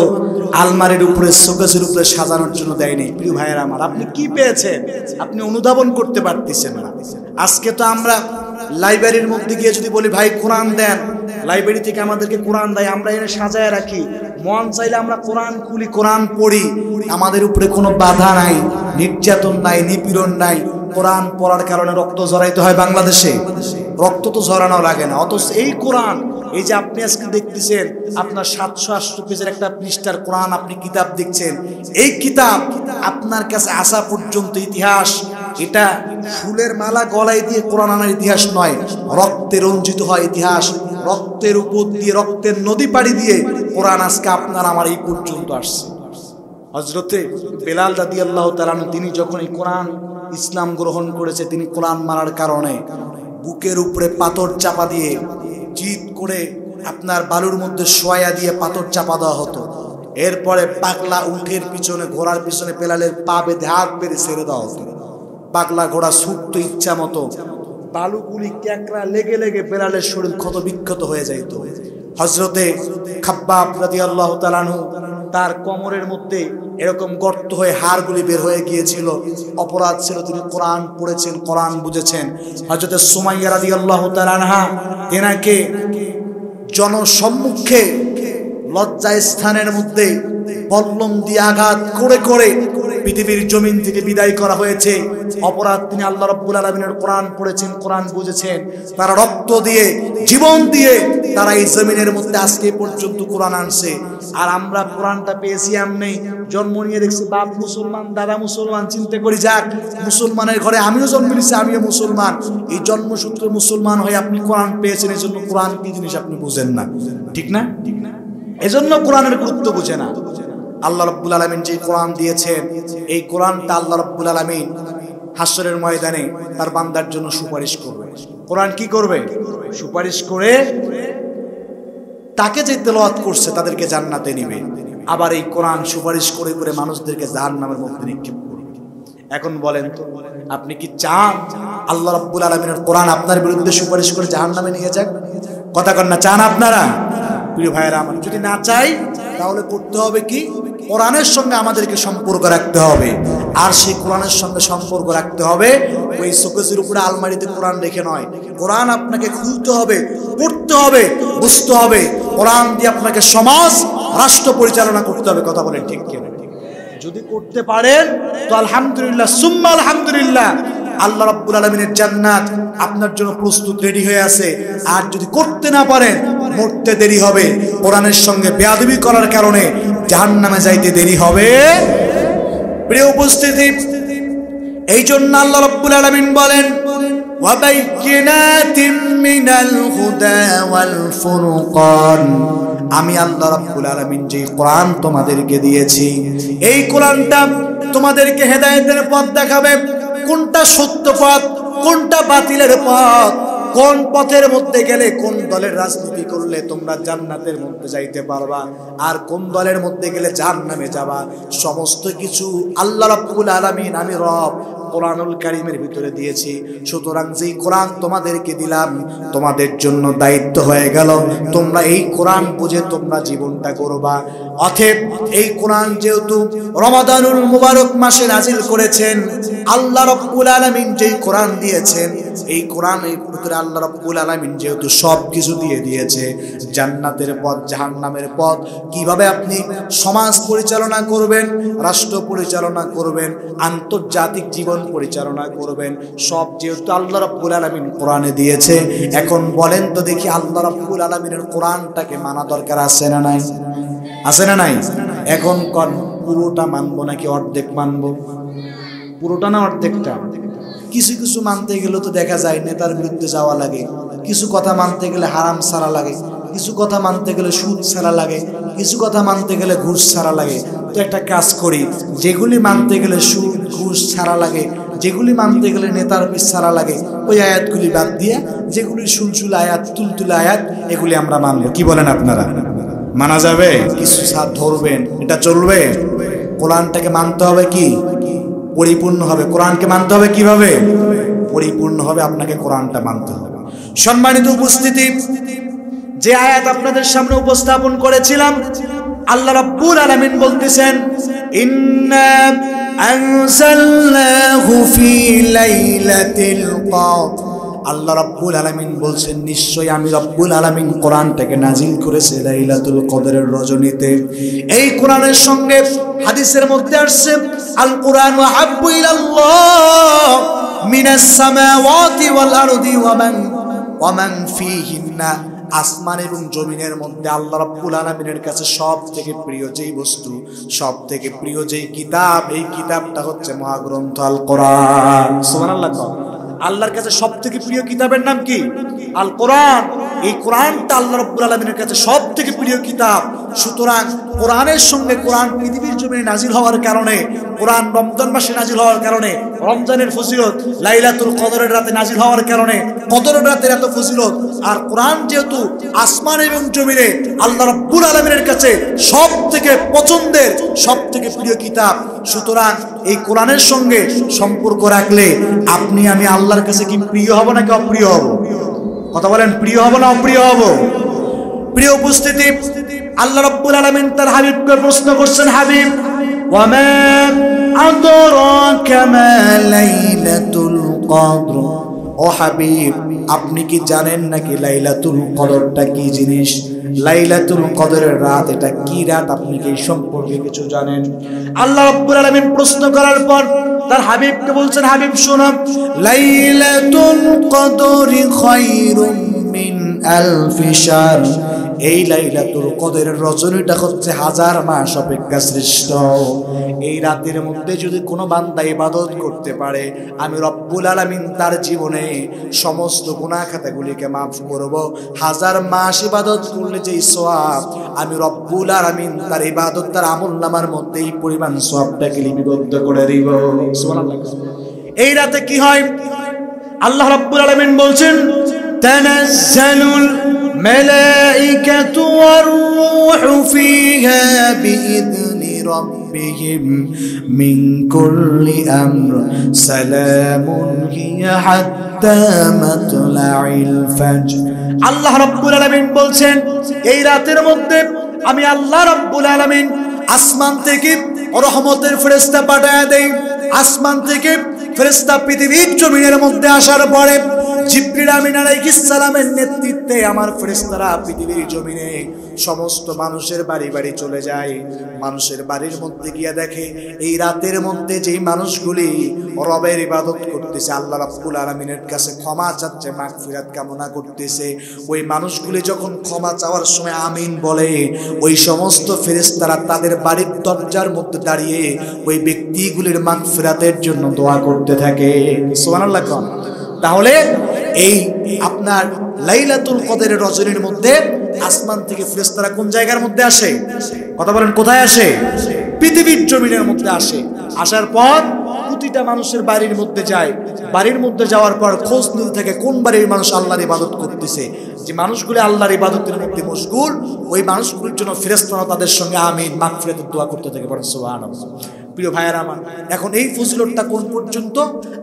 Speaker 1: আলমারির উপরে শোকেসের উপরে সাজানোর জন্য দেয়নি। প্রিয় ভাইয়েরা আমার, আপনি কি পেয়েছেন আপনি অনুধাবন করতে পারতেছেন না। আজকে তো আমরা লাইব্রেরির মধ্যে গিয়ে যদি বলি ভাই কোরআন দেন, লাইব্রেরি থেকে আমাদেরকে কোরআন দেয়, আমরা এনে সাজায় রাখি। মন চাইলে আমরা কোরআন খুলি, কোরআন পড়ি, আমাদের উপরে কোনো বাধা নাই, নির্যাতন নাই, নিপীড়ন নাই। কোরআন পড়ার কারণে রক্ত ঝরাইতে হয় বাংলাদেশে? রক্ত তো ঝরানো লাগে না। অথচ এই কোরআন, এই যে আপনি আজকে দেখতেছেন, আপনার 700-800 পেজের একটা পৃষ্ঠার কোরআন আপনি কিতাব দেখছেন, এই কিতাব আপনার কাছে আসা পর্যন্ত ইতিহাস, এটা ফুলের মালা গলায় দিয়ে কোরআন আনার ইতিহাস নয়, রক্তে রঞ্জিত হয় ইতিহাস। রক্তের উপর দিয়ে, রক্তের নদী পাড়ি দিয়ে কোরআন আজকে আপনার আমার এই পর্যন্ত আসছে। হযরতে বেলাল রাদিয়াল্লাহু তাআলা তিনি যখন এই কোরআন ইসলাম গ্রহণ করেছে, তিনি কোরআন মানার কারণে বুকের উপরে পাথর চাপা দিয়ে জিদ করে আপনার বালুর মধ্যে শোয়া দিয়ে পাথর চাপা দেওয়া হতো। এরপরে পাগলা উঠের পিছনে, ঘোড়ার পিছনে বেলালের পা বেঁধে হাত বেঁধে ছেড়ে দেওয়া হতো। পাগলা ঘোড়া ছুটত ইচ্ছা মতো, বালুগুলি ক্যাকড়া লেগে লেগে বেলালের শরীর ক্ষত বিক্ষত হয়ে যাইত। হযরতে খাব্বাব রাদিয়াল্লাহু তাআলা আনহু, তার কোমরের মধ্যে এরকম গর্ত হয়ে হাড়গুলি বের হয়ে গিয়েছিল। অপরাধ ছিল, তিনি কোরআন পড়েছেন, কোরআন বুঝেছেন। হযরতে সুমাইয়া রাদিয়াল্লাহু তাআলা আনহা, তেনাকে জনসম্মুখে লজ্জা স্থানের মধ্যে বল্লম দিয়ে আঘাত করে করে পৃথিবীর জমিন থেকে বিদায় করা হয়েছে। অপরাধ, তিনি আল্লাহ রাব্বুল আলামিনের কোরআন পড়েছেন, কোরআন বুঝেছেন। তারা রক্ত দিয়ে, জীবন দিয়ে তারা এই জমিনের মধ্যে আজকে পর্যন্ত কোরআন আনছে। আর আমরা কোরআনটা পেয়েছি এমনি, জন্ম নিয়ে দেখছি বাপ মুসলমান, দাদা মুসলমান, চিন্তা করি যাক মুসলমানের ঘরে আমিও জন্ম নিয়েছি, আমিও মুসলমান। এই জন্মসূত্রে মুসলমান হয়ে আপনি কোরআন পেয়েছেন, এই জন্য কোরআন কি জিনিস আপনি বুঝেন না, ঠিক না? এজন্য কোরআনের গুরুত্ব বুঝে না। আল্লাহ রাব্বুল আলামিন যে কোরআন দিয়েছেন, এই কোরআনটা আল্লাহ রাব্বুল আলামিন হাসরের ময়দানে তার বান্দার জন্য সুপারিশ করবে। কোরআন কি করবে? সুপারিশ করে তাকে যে তেলাওয়াত করছে তাদেরকে জান্নাতে নিবে। আবার এই কোরআন সুপারিশ করে করে মানুষদেরকে জাহান্নামের মধ্যে নিক্ষেপ করবে। এখন বলেন তো, আপনি কি চান আল্লাহ রাব্বুল আলামিনের কোরআন আপনার বিরুদ্ধে সুপারিশ করে জাহান্নামে নিয়ে যাক? কথা কন না, চান আপনারা? প্রিয় ভাইয়েরা আমার, যদি না চাই তাহলে করতে হবে কি? কোরআনের সঙ্গে আমাদেরকে সম্পর্ক রাখতে হবে। আর সেই কোরআনের সঙ্গে সম্পর্ক রাখতে হবে ওই শোকেসের উপরে আলমারিতে কোরআন রেখে নয়। কোরআন আপনাকে খুলতে হবে, পড়তে হবে, বুঝতে হবে। কোরআন দিয়ে আপনাকে সমাজ, রাষ্ট্র পরিচালনা করতে হবে। কথা বলেন ঠিক কিনা? যদি করতে পারেন তো আলহামদুলিল্লাহ, সুম্মা আলহামদুলিল্লাহ, আল্লাহ রাব্বুল আলামিনের জান্নাত আপনার জন্য প্রস্তুত, রেডি হয়ে আছে। আর যদি করতে না পারেন, মরতে দেরি হবে। কোরআনের সঙ্গে বেয়াদবি করার কারণে জাহান্নামে যাইতে দেরি হবে। প্রিয় উপস্থিতি, এই জন্য আল্লাহ রাব্বুল আলামিন বলেন, ওয়া বাইয়িনাতিম মিনাল হুদা ওয়াল ফুরকান, আমি আল্লাহ রাব্বুল আলামিন যে কোরআন তোমাদেরকে দিয়েছি, এই কোরআনটা তোমাদেরকে হেদায়েতের পথ দেখাবে। কোনটা সত্য পথ, কোনটা বাতিলের পথ, কোন পথের মধ্যে গেলে, কোন দলের রাজনীতি করলে তোমরা জান্নাতের মধ্যে যাইতে পারবা, আর কোন দলের মধ্যে গেলে জাহান্নামে যাবা, সমস্ত কিছু আল্লাহ রাব্বুল আলামিন, আমি রব, কোরআনুল কারীমের ভিতরে দিয়েছি। সুতরাং যেই কোরআন তোমাদেরকে দিলাম, তোমাদের জন্য দায়িত্ব হয়ে গেল তোমরা এই কোরআন বুঝে তোমরা জীবনটা করবা। অতএব এই কোরআন যেহেতু রমাদানুল মুবারক মাসে নাজিল করেছেন, আল্লাহ রাব্বুল আলামিন যেই কোরআন দিয়েছেন, এই কোরআনের ভিতরে আল্লাহ রাব্বুল আলামিন যেহেতু সব কিছু দিয়ে দিয়েছে, জান্নাতের পথ, জাহান্নামের পথ, কিভাবে আপনি সমাজ পরিচালনা করবেন, রাষ্ট্র পরিচালনা করবেন, আন্তর্জাতিক জীবন পরিচালনা করবেন, সব যেহেতু আল্লাহ রাব্বুল আলামিন কোরআনে দিয়েছে। এখন বলেন তো দেখি, আল্লাহ রাব্বুল আলামিনের কোরআনটাকে মানা দরকার আছে না নাই? আছে না নাই? এখন কোন পুরোটা মানবো নাকি অর্ধেক মানবো? পুরোটা না অর্ধেকটা? কিছু কিছু মানতে গেলে তো দেখা যায় নেতার বিরুদ্ধে যাওয়া লাগে, কিছু কথা মানতে গেলে হারাম সারা লাগে, কিছু কথা মানতে গেলে সুদ ছাড়া লাগে, কিছু কথা মানতে গেলে ঘুষ ছাড়া লাগে। তো একটা কাজ করি, যেগুলি মানতে গেলে সুদ ঘুষ ছাড়া লাগে, যেগুলি মানতে গেলে নেতার পিস ছাড়া লাগে, ওই আয়াতগুলি বাদ দিয়ে যেগুলি সুলসুল আয়াত, তুলতুল আয়াত, এগুলি আমরা মানবো। কি বলেন আপনারা? মানা যাবে? কিছু সাথ ধরবেন, এটা চলবে। কোরআনটাকে মানতে হবে কি পরিপূর্ণ হবে। কোরআনকে মানতে হবে কিভাবে? পরিপূর্ণ হবে। আপনাকে কোরআনটা মানতে হবে। সম্মানিত উপস্থিতি, যে আয়াত আপনাদের সামনে উপস্থাপন করেছিলাম, আল্লাহ রাব্বুল আলামিন বলতেছেন, ইন্না আনজালনাহু ফি লাইলাতিল কদর। আল্লাহ রাব্বুল আলামিন বলছেন, নিশ্চয়ই আমি রব্বুল আলামিন কোরআনটাকে নাজিল করেছি লাইলাতুল কদরের রজনীতে। এই কোরআনের সঙ্গে হাদিসের মধ্যে আসছে, আল কোরআন ওয়াহাব্বু ইলাল্লাহ মিনাস সামাওয়াতি ওয়াল আরদি ওয়া মান ফীহিন্না। আসমান এবং জমিনের মধ্যে আল্লাহ রাব্বুল আলামিনের কাছে সব থেকে প্রিয় যেই বস্তু, সব থেকে প্রিয় যেই কিতাব, এই কিতাবটা হচ্ছে মহাগ্রন্থ আল কোরআন। সুবহানাল্লাহ। আল্লাহর কাছে সব থেকে প্রিয় কিতাবের নাম কি? আল কোরআন। এই কোরআনটা আল্লাহ রাব্বুল আলামিনের কাছে সব থেকে প্রিয় কিতাব। সুতরাং কোরআনের সঙ্গে কোরআন পৃথিবীর জমিনে নাজিল হওয়ার কারণে, কোরআন রমজান মাসে নাজিল হওয়ার কারণে, রমজানের ফজিলত লাইলাতুল কদরের রাতে নাজিল হওয়ার কারণে কদরের রাতের এত ফজিলত। আর কোরআন যেহেতু আসমান এবং জমিনে আল্লাহ রাব্বুল আলামিনের কাছে সব থেকে পছন্দের, সব থেকে প্রিয় কিতাব, সুতরাং এই কোরআনের সঙ্গে সম্পর্ক রাখলে আপনি আমি আল্লাহর কাছে কি প্রিয় হব নাকি অপ্রিয় হব? কথা বলেন, প্রিয় হব না অপ্রিয় হব? প্রিয় উপস্থিতি, আল্লাহ রাব্বুল আলামিন তার হাবিবকে প্রশ্ন করছেন, হাবিব ওয়ামা আদরাকা মা লাইলাতুল কদর। ও হাবিব, আপনি কি জানেন নাকি লাইলাতুল কদরটা কি জিনিস? লাইলাতুল কদরের রাত এটা কি রাত? আপনি কি এই সম্পর্কে কিছু জানেন? আল্লাহ রাব্বুল আলামিন প্রশ্ন করার পর তার হাবিবকে বলছেন, হাবিব শোনো, লাইলাতুল কদরি খায়রুম মিন আলফি শাহর। এই লাইলাতুল কদরের রজনীটা হচ্ছে 1000 মাস অপেক্ষা শ্রেষ্ঠ। এই রাতের মধ্যে যদি কোনো বান্দা ইবাদত করতে পারে, আমি রব্বুল আলামিন তার জীবনে সমস্ত গুনাহ খাতাগুলিকে মাফ করব। 1000 মাস ইবাদত করলে যেই সওয়াব, আমি রব্বুল আলামিন তার ইবাদত, তার আমলনামার মধ্যে এই পরিমাণ সওয়াবটাকে লিপিবদ্ধ করে দিব। সুবহানাল্লাহ। এই রাতে কি হয়? আল্লাহ রাব্বুল আলামিন বলছেন, তানাজ্জালুল মালাইকাতু ওয়ার রূহু ফিহা বিইذনি রাব্বিহিম মিন কুল্লি আমর সালামুন হিয়া হাত্তা মাতলাইল ফাজর। আল্লাহ রাব্বুল আলামিন বলছেন, এই রাতের মধ্যে আমি আল্লাহ রাব্বুল আলামিন আসমান থেকে রহমতের ফেরেশতা পাঠায় দেই। আসমান থেকে ফেরেশতা পৃথিবীর জমিনের মধ্যে আসার পরে জিবরিল আমিন আলাইহিস সালামের নেতৃত্বে আমার ফেরেশতারা পৃথিবীর জমিনে সমস্ত মানুষের বাড়ি বাড়ি চলে যায়। মানুষের বাড়ির মধ্যে গিয়ে দেখে এই রাতের মধ্যে যেই মানুষগুলি রবের ইবাদত করতেছে, আল্লাহ রাব্বুল আলামিনের কাছে ক্ষমা চাচ্ছে, মাগফিরাত কামনা করতেছে, ওই মানুষগুলি যখন ক্ষমা চাওয়ার সময় আমিন বলে, ওই সমস্ত ফেরেশতারা তাদের বাড়ির দরজার মধ্যে দাঁড়িয়ে ওই ব্যক্তিগুলির মাগফিরাতের জন্য দোয়া করতে থাকে। সুবহানাল্লাহ। তাহলে এই আপনার লাইলাতুল কদরের রজনীর মধ্যে আসমান থেকে ফেরেশতারা কোন জায়গার মধ্যে আসে? কথা বলেন, কোথায় আসে? পৃথিবীর জমিনের মধ্যে আসে। আসার পর প্রতিটা মানুষের বাড়ির মধ্যে যায়। বাড়ির মধ্যে যাওয়ার পর খোঁজ নিতে থাকে কোন বাড়ির মানুষ আল্লাহর ইবাদত করতেছে। যে মানুষগুলো আল্লাহর ইবাদতের মধ্যে মশগুল, ওই মানুষগুলোর জন্য ফেরেশতারা তাদের সঙ্গে আমিন মাগফিরাতের দোয়া করতে থাকে। বলেন সুবহানাল্লাহ। প্রিয় ভাইয়েরা আমার, এখন এই ফজিলতটা কোন পর্যন্ত?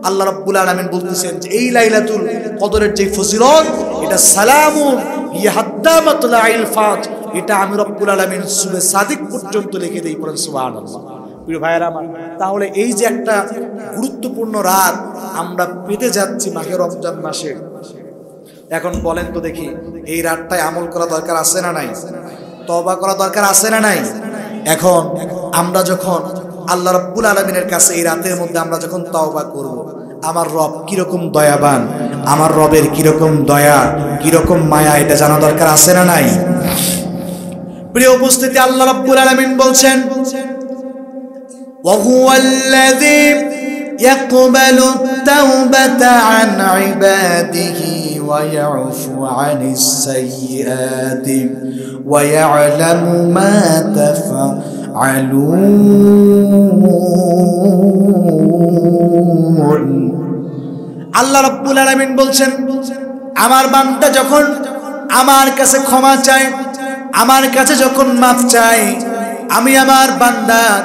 Speaker 1: আল্লাহ রাব্বুল আলামিন বলতেছেন যে এই লাইলাতুল কদরের যে ফজিলত, এটা সালামুন ইয়া হাত্তা মাতলাইল ফাজর, এটা আমি রব্বুল আলামিন সূরা সাদিক পর্যন্ত লিখে দেই। পড়েন সুবহানাল্লাহ। প্রিয় ভাইয়েরা আমার, তাহলে এই যে একটা গুরুত্বপূর্ণ রাত আমরা পেতে যাচ্ছি মাহে রমজান মাসে, এখন বলেন তো দেখি, এই রাতটায় আমল করা দরকার আছে না নাই? তওবা করা দরকার আছে না নাই? এখন আমরা যখন আল্লাহ রাব্বুল আলামিনের কাছে এই রাতের মধ্যে আমরা যখন তওবা করব, আমার রব কিরকম দয়াবান, আমার রবের কিরকম দয়া, কিরকম মায়া, এটা জানা দরকার আছে না নাই? প্রিয় উপস্থিতি, আল্লাহ রাব্বুল আলামিন বলছেন, ওয়া হুয়াল্লাযী ইয়াকবালু তাওবাতা আন ইবাদিহি ওয়া ইয়াফু আনিস সাইয়্যাতি ওয়া ইয়ালামু মা তাফআলুন। আল্লাহ রাব্বুল আলামিন বলছেন, আমার বান্দা যখন আমার কাছে ক্ষমা চায়, আমার কাছে যখন মাফ চায়, আমি আমার বান্দার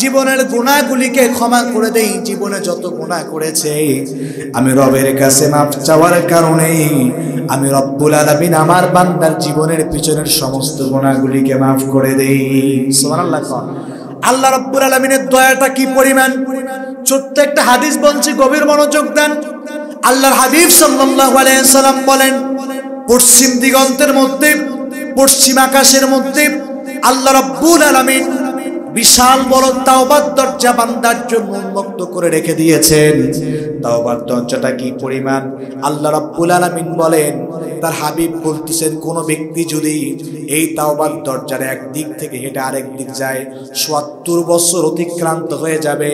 Speaker 1: জীবনের গুনাহগুলিকে ক্ষমা করে দেই। জীবনে যত গুনাহ করেছে আমি রবের কাছে মাফ চাওয়ার কারণে আমি রব্বুল আলামিন আমার বান্দার জীবনের পিছনের সমস্ত গুনাহগুলিকে মাফ করে দেই। সুবহানাল্লাহ। আল্লাহ রব্বুল আলামিনের দয়াটা কি পরিমাণ! ছোট্ট একটা হাদিস বলছি, গভীর মনোযোগ দেন। আল্লাহর হাবিব সাল্লাল্লাহু আলাইহি সাল্লাম বলেন, পশ্চিম দিগন্তের মধ্যে, পশ্চিম আকাশের মধ্যে আল্লাহ রাব্বুল আলামিন বিশাল বড় তাওবার দরজা বান্দার জন্য উন্মুক্ত করে রেখে দিয়েছেন। তাওবার দরজাটা কি পরিমাণ! আল্লাহ রাব্বুল আলামিন বলেন, তার হাবিব বলতেছেন, কোন ব্যক্তি যদি এই তাওবার দরজার এক দিক থেকে হেঁটে আরেক দিক যায়, ৭০ বছর অতিক্রান্ত হয়ে যাবে,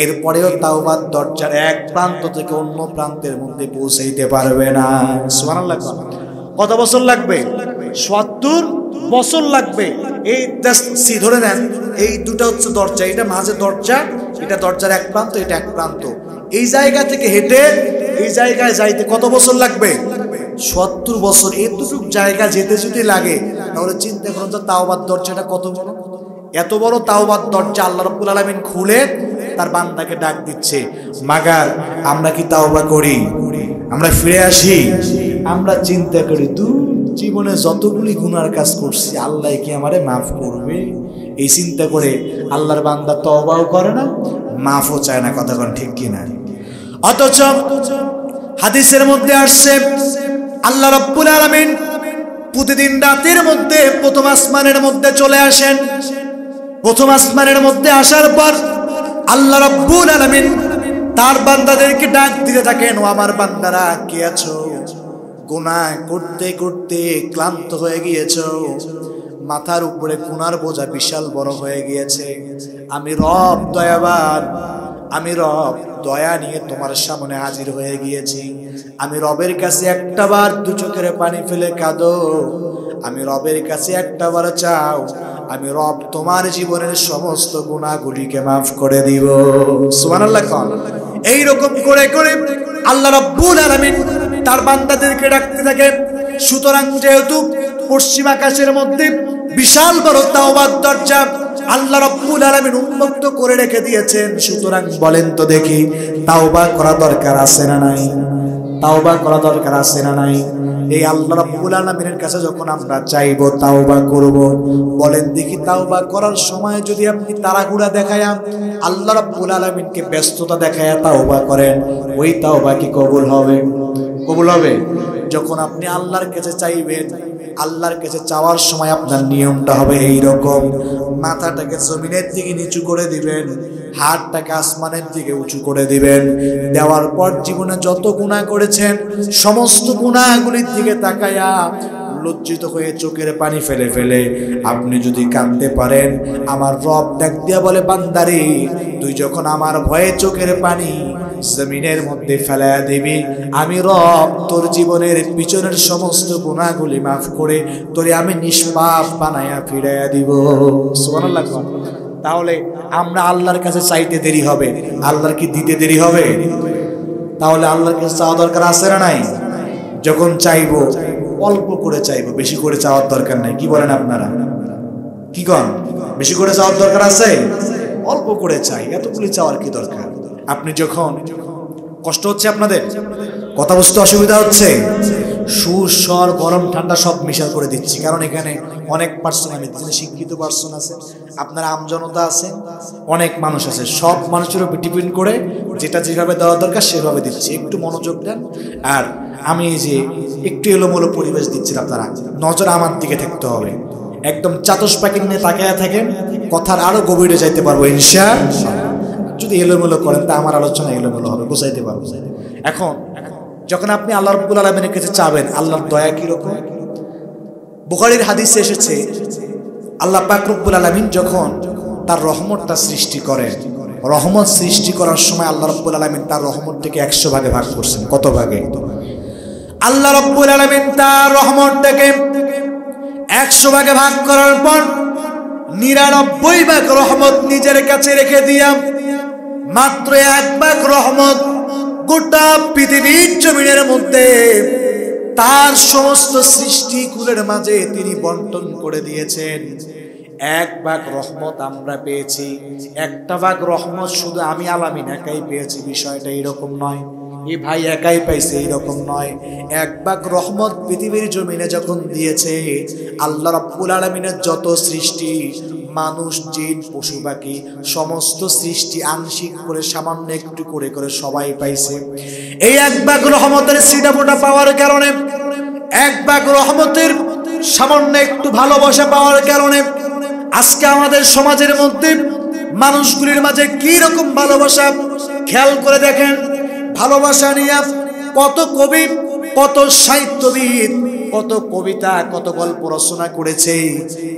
Speaker 1: এরপরেও তাওবার দরজার এক প্রান্ত থেকে অন্য প্রান্তের মধ্যে পৌঁছাইতে পারবে না। সুবহানাল্লাহ। কত বছর লাগবে? ৭০ বছর লাগবে। এই ধরে নেন, এই দুটো হচ্ছে দরজা, এটা মাঝে দরজা, এটা দরজার এক প্রান্ত, এটা এক প্রান্ত। এই জায়গা থেকে হেঁটে এই জায়গায় যাইতে কত বছর লাগবে? ৭০ বছর। এতটুকু জায়গা যেতে যদি লাগে, তাহলে চিন্তা করুন যে তাওবার দরজাটা কত বড়। এত বড় তাওবার দরজা আল্লাহ রাব্বুল আলামিন খুলে তার বান্দাকে ডাক দিচ্ছে, মাগার আমরা কি তাওবা করি? আমরা ফিরে আসি? আমরা চিন্তা করি, জীবনে যতগুলি গুনার কাজ করছি, আল্লাহ কি আমারে মাফ করবে? এই চিন্তা করে আল্লাহর বান্দা তওবাও করে না, মাফও চায় না। কথা কোন ঠিক কিনা? অথচ হাদিসের মধ্যে আসছে, আল্লাহ রাব্বুল আলামিন প্রতিদিন রাতের মধ্যে প্রথম আসমানের মধ্যে চলে আসেন। প্রথম আসমানের মধ্যে আসার পর আল্লাহ রাব্বুল আলামিন তার বান্দাদেরকে ডাক দিতে থাকেন, ও আমার বান্দারা, কে আছো? গুনাহ করতে করতে ক্লান্ত হয়ে গিয়েছো, মাথার উপরে গুনার বোঝা বিশাল বড় হয়ে গিয়েছে। আমি রব দয়াবান, আমি রব দয়া নিয়ে তোমার সামনে হাজির হয়ে গিয়েছি। আমি রবের কাছে একটাবার দু চোখের পানি ফেলে কাঁদো, আমি রবের কাছে একটাবার চাও, আমি রব তোমার জীবনের সমস্ত গুনাহগুলিকে মাফ করে দিব। সুবহানাল্লাহ। এই রকম করে করে আল্লাহ রাব্বুল আলামিন তার বান্দাদেরকে ডাকতে থাকে। সুতরাং যেহেতু পশ্চিম আকাশের মধ্যে বিশাল বড় তাওবার দরজা আল্লাহ রাব্বুল আলামিন উন্মুক্ত করে রেখে দিয়েছেন, সুতরাং বলেন তো দেখি, তাওবা করা দরকার আছে না নাই? তাওবা করা দরকার আছে না নাই? এই আল্লাহ রাব্বুল আলামিনের কাছে যখন আমরা চাইবো, তাওবা করব, বলেন দেখি, তাওবা করার সময় যদি আপনি তাড়াহুড়া দেখায়া, আল্লাহ রাব্বুল আলামিনকে ব্যস্ততা দেখায়া তাওবা করেন, ওই তাওবা কি কবুল হবে? কবুল হবে? যখন আপনি আল্লাহর কাছে চাইবেন, আল্লাহর কাছে চাওয়ার সময় আপনার নিয়মটা হবে এই রকম, মাথাটাকে জমিনের দিকে নিচু করে দিবেন, হাতটাকে আসমানের দিকে উঁচু করে দিবেন। দেওয়ার পর জীবনে যত গুনাহ করেছেন সমস্ত গুনাহগুলির দিকে তাকায়া লজ্জিত হয়ে চোখের পানি ফেলে ফেলে আপনি যদি কাঁদতে পারেন, আমার রব ডাক দিয়া বলে, বান্দারে, তুই যখন আমার ভয়ে চোখের পানি জমিনের মধ্যে ফেলায়া দিবি, আমি রব তোর জীবনের পিছনের সমস্ত গুনাহগুলি মাফ করে তোরে আমি নিষ্পাপ বানায়া ফিরাইয়া দিব। সুবহানাল্লাহ। তাহলে আমরা আল্লাহর কাছে চাইতে দেরি হবে, আল্লাহর কি দিতে দেরি হবে? তাহলে আল্লাহর কাছে চাওয়া দরকার আছে না নাই? যখন চাইবো অল্প করে চাইবো, বেশি করে চাওয়ার দরকার নাই। কি বলেন আপনারা? কি কন? বেশি করে চাওয়ার দরকার আছে? অল্প করে চাই, এতগুলি চাওয়ার কি দরকার? আপনি যখন কষ্ট হচ্ছে, আপনাদের কথা বুঝতে অসুবিধা হচ্ছে, সুর স্বর গরম ঠান্ডা সব মিশাল করে দিচ্ছি, কারণ এখানে অনেক পার্সন, আমি শিক্ষিত পার্সন আছে, আপনারা আমজনতা আছে, অনেক মানুষ আছে, সব মানুষের উপর ডিপেন্ড করে যেটা যেভাবে দেওয়া দরকার সেভাবে দিচ্ছি। একটু মনোযোগ দেন। আর আমি এই যে একটু এলোমেলো পরিবেশ দিচ্ছি, আপনারা নজর আমার দিকে থাকতে হবে। একদম চাতস পাখি নিয়ে তাকায়া থাকেন, কথার আরো গভীরে যাইতে পারবো ইনশাআল্লাহ। যদি এলোমেলো করেন তা আমার আলোচনা এলোমেলো হবে, বুঝাইতে পারবো। এখন যখন আপনি আল্লাহ রাব্বুল আলামিনের কাছে চাবেন, আল্লাহর দয়া কিরকম? বুখারীর হাদিসে এসেছে, আল্লাহ পাক রব্বুল আলামিন যখন তার রহমতটা সৃষ্টি করেন, রহমত সৃষ্টি করার সময় আল্লাহ রাব্বুল আলামিন তার রহমতটাকে 100 ভাগে ভাগ করছেন। কত ভাগে? আল্লাহ রাব্বুল আলামিন তার রহমতটাকে 100 ভাগে ভাগ করার পর 99 ভাগ রহমত নিজের কাছে রেখে দিয়া মাত্র 1 ভাগ রহমত গোটা পৃথিবীর জমিনের মধ্যে তার সমস্ত সৃষ্টিকুলের মাঝে তিনি বন্টন করে দিয়েছেন। 1 ভাগ রহমত আমরা পেয়েছি, 1টা ভাগ রহমত শুধু আমি আলামিন একাই পেয়েছি, বিষয়টা এরকম নয়। এই ভাই একাই পাইছে এরকম নয়। 1 ভাগ রহমত পৃথিবীর জমিনে যখন দিয়েছে, আল্লাহ রাব্বুল আলামিনের যত সৃষ্টি, মানুষ, জিন, পশু পাখি, সমস্ত সৃষ্টি আংশিক করে সামান্য একটু করে করে সবাই পাইছে। এই 1 ভাগ রহমতের সিটাফোটা পাওয়ার কারণে, 1 ভাগ রহমতের সামান্য একটু ভালোবাসা পাওয়ার কারণে আজকে আমাদের সমাজের মধ্যে মানুষগুলির মাঝে কি রকম ভালোবাসা, খেয়াল করে দেখেন। ভালোবাসা নিয়ে কত কবি, কত সাহিত্যবিদ, কত কবিতা, কত গল্প রচনা করেছে,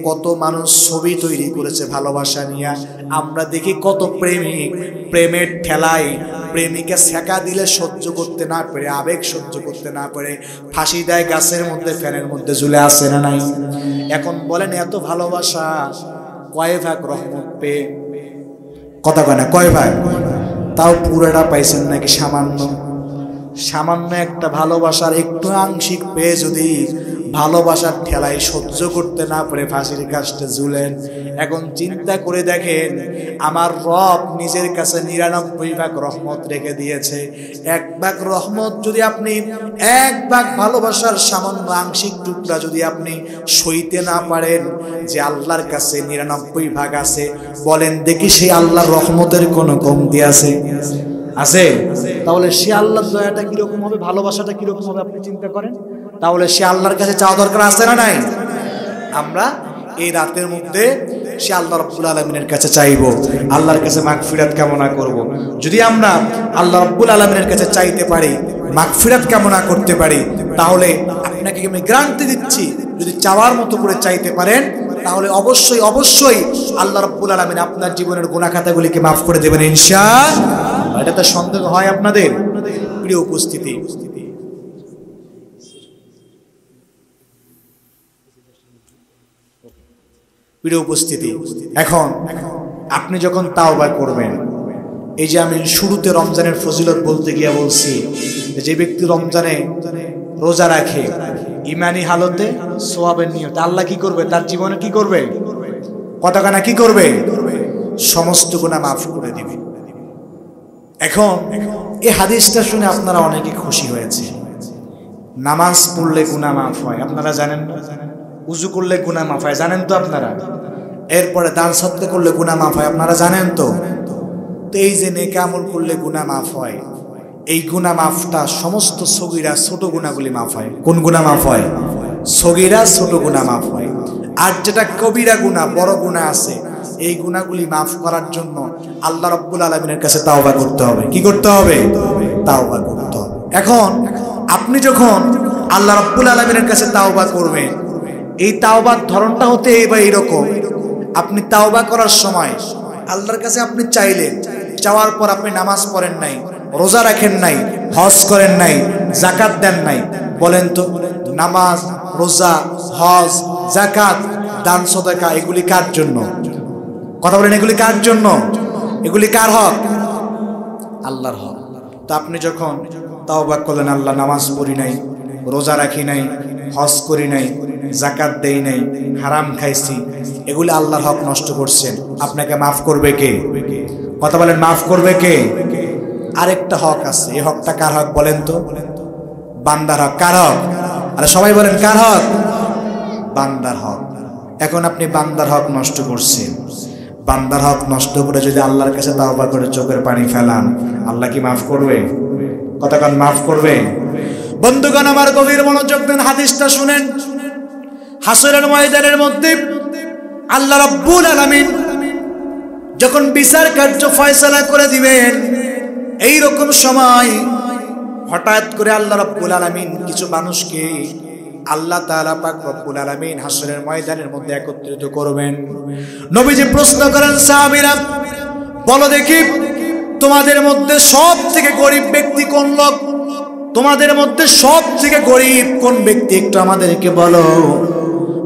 Speaker 1: কত মানুষ ছবি তৈরি করেছে ভালোবাসা নিয়ে। আমরা দেখি কত প্রেমিক প্রেমের ঠেলায় প্রেমিকা ছেঁকা দিলে সহ্য করতে না পেরে, আবেগ সহ্য করতে না পেরে ফাঁসি দেয় গাছের মধ্যে, ফ্যানের মধ্যে ঝুলে আসে না নাই? এখন বলেন এত ভালোবাসা কয় ভাগ রহমত পেয়ে? কথা কয় না, কয় ভাগ? তাও পুরোটা পাইছেন নাকি সামান্য? সামান্য একটা ভালোবাসার একটু আংশিক পেয়ে যদি ভালোবাসার ঠেলায় সহ্য করতে না পারে ফাঁসির কাস্টে ঝুলেন, এখন চিন্তা করে দেখেন আমার রব নিজের কাছে 99 ভাগ রহমত রেখে দিয়েছে। 1 ভাগ রহমত যদি আপনি, 1 ভাগ ভালোবাসার সামান্য আংশিক টুকরা যদি আপনি সইতে না পারেন যে আল্লাহর কাছে 99 ভাগ আছে, বলেন দেখি সেই আল্লাহর রহমতের কোনো কমতি আছে? আছে? তাহলে সে আল্লাহর দয়াটা কিরকম হবে, ভালোবাসাটা কিরকম হবে আপনি চিন্তা করেন। তাহলে সে আল্লাহর কাছে চাওয়া দরকার আছে না নাই? আমরা এই রাতের মধ্যে সে আল্লাহ রাব্বুল আলামিনের কাছে চাইবো, আল্লাহর কাছে মাগফিরাত কামনা করব। যদি আমরা আল্লাহ রাব্বুল আলামিনের কাছে চাইতে পারি, মাগফিরাত কামনা করতে পারি, তাহলে আপনাকে আমি গ্যারান্টি দিচ্ছি, যদি চাওয়ার মতো করে চাইতে পারেন তাহলে অবশ্যই অবশ্যই আল্লাহ রাব্বুল আলামিন আপনার জীবনের গুনাহ খাতাগুলিকে মাফ করে দেবেন ইনশাআল্লাহ। এটা তো সন্দেহ হয় আপনাদের? প্রিয় উপস্থিতি, প্রিয় উপস্থিতি, এখন আপনি যখন তাওবা করবেন, এই যে আমি শুরুতে রমজানের ফজিলত বলতে গিয়ে বলছি, যে ব্যক্তি রমজানে রোজা রাখে ইমানি হালতে সওয়াবের নিয়তে, আল্লাহ কি করবে তার জীবনে? কি করবে? কতখানা কি করবে? সমস্ত গুনাহ মাফ করে দিবে। এখন এই হাদিসটা শুনে আপনারা অনেকে খুশি হয়েছে। নামাজ পড়লে গুনাহ মাফ হয়, আপনারা জানেন না? উযু করলে গুনাহ মাফ হয়, জানেন তো আপনারা? এরপরে দান সদকা করলে গুনাহ মাফ হয়, আপনারা জানেন তো? তো এই যে নেক আমল করলে গুনাহ মাফ হয়, এই গুনাহ মাফটা সমস্ত সগীরা ছোট গুনাহগুলি মাফ হয়। কোন গুনাহ মাফ হয়? সগীরা ছোট গুনাহ মাফ হয়। আর যেটা কবিরা গুনাহ, বড় গুনাহ আছে, এই গুনাহগুলি মাফ করার জন্য আল্লাহ রাব্বুল আলামিনের কাছে তাওবা করতে হবে। কি করতে হবে? তাওবা করতে হবে। এখন আপনি যখন আল্লাহ রাব্বুল আলামিনের কাছে তাওবা করবেন, এই তাওবার ধরনটা হতে এইরকম, আপনি তাওবা করার সময় আল্লাহর কাছে আপনি চাইলেন, চাওয়ার পর আপনি নামাজ পড়েন নাই, রোজা রাখেন নাই, হজ করেন নাই, যাকাত দেন নাই, বলেন তো নামাজ, রোজা, হজ, যাকাত, দান সদকা এগুলি কার জন্য? কথা বলেন, এগুলি কার জন্য? এগুলি কার হক? আল্লাহর হক। তো আপনি যখন তাওবা করলেন, আল্লাহ নামাজ পড়ি নাই, রোজা রাখি নাই, হজ করি নাই, যাকাত দেই নাই, হারাম খাইছি, এগুলি আল্লাহর হক নষ্ট করছেন, আপনাকে মাফ করবে কে? কথা বলেন, মাফ করবে কে? আরেকটা হক আছে, এই হকটা কার হক বলেন তো? বান্দার হক। কার হক? আরে সবাই বলেন, কার হক? বান্দার হক। এখন আপনি বান্দার হক নষ্ট করছেন, বান্দার হক নষ্ট করে যদি আল্লাহর কাছে তাওবা করে চোখের পানি ফেলান, আল্লাহ কি মাফ করবে? কতক্ষণ মাফ করবে? বন্ধুগণ আমার গভীর মনোযোগ দেন, হাদিসটা শুনেন। হাসরের ময়দানের মধ্যে আল্লাহ রাব্বুল আলামিন যখন বিচার কার্য ফয়সালা করে দিবেন, এই রকম সময় হঠাৎ করে আল্লাহ রাব্বুল আলামিন কিছু মানুষকে আল্লাহ তাআলা পাক রব্বুল আলামিন হাসরের ময়দানের মধ্যে একত্রিত করবেন। নবীজি প্রশ্ন করেন, সাহাবীরা বলো দেখি তোমাদের মধ্যে সব থেকে গরিব ব্যক্তি কোন লোক? তোমাদের মধ্যে সব থেকে গরিব কোন ব্যক্তি একটু আমাদেরকে বলো।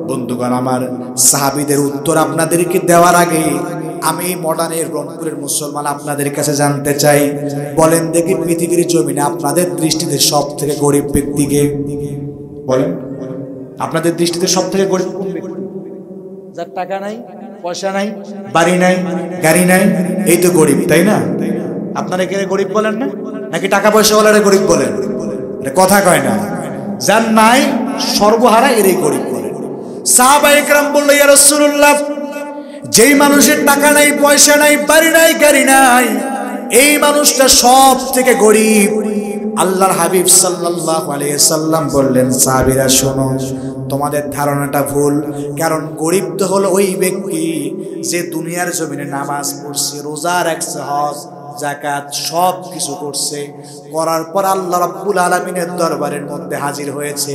Speaker 1: বন্ধুগণ আমার, সাহাবীদের উত্তর আপনাদেরকে দেওয়ার আগে আমি মডার্নের রংপুরের মুসলমান আপনাদের কাছে জানতে চাই, বলেন দেখি পৃথিবীর জমিনে আপনাদের দৃষ্টিতে সব থেকে গরিব ব্যক্তিকে বলেন। আপনাদের দৃষ্টিতে সব থেকে গরিব কোন ব্যক্তি? যার টাকা নাই, পয়সা নাই, বাড়ি নাই, গাড়ি নাই, এই তো গরিব, তাই না? আপনারা কে গরিব বলেন না? নাকি টাকা পয়সা ওয়ালারে গরিব বলেন? কথা কয় না। যার নাই, সর্বহারা, এরই গরিব বলেন। সাহাবায়ে কেরাম বলল, ইয়া রাসূলুল্লাহ, যেই মানুষের টাকা নাই, পয়সা নাই, বাড়ি নাই, গাড়ি নাই, এই মানুষটা সব থেকে গরিব। আল্লাহর হাবিব সাল্লাল্লাহু আলাইহি সাল্লাম বললেন, সাহাবীরা শোনো, তোমাদের ধারণাটা ভুল। কারণ গরিব তো হলো ওই ব্যক্তি যে দুনিয়ার জমিনে নামাজ পড়ছে, রোজা রাখছে, হজ যাকাত সব কিছু করছে, করার পর আল্লাহ রাব্বুল আলামিনের দরবারের মধ্যে হাজির হয়েছে।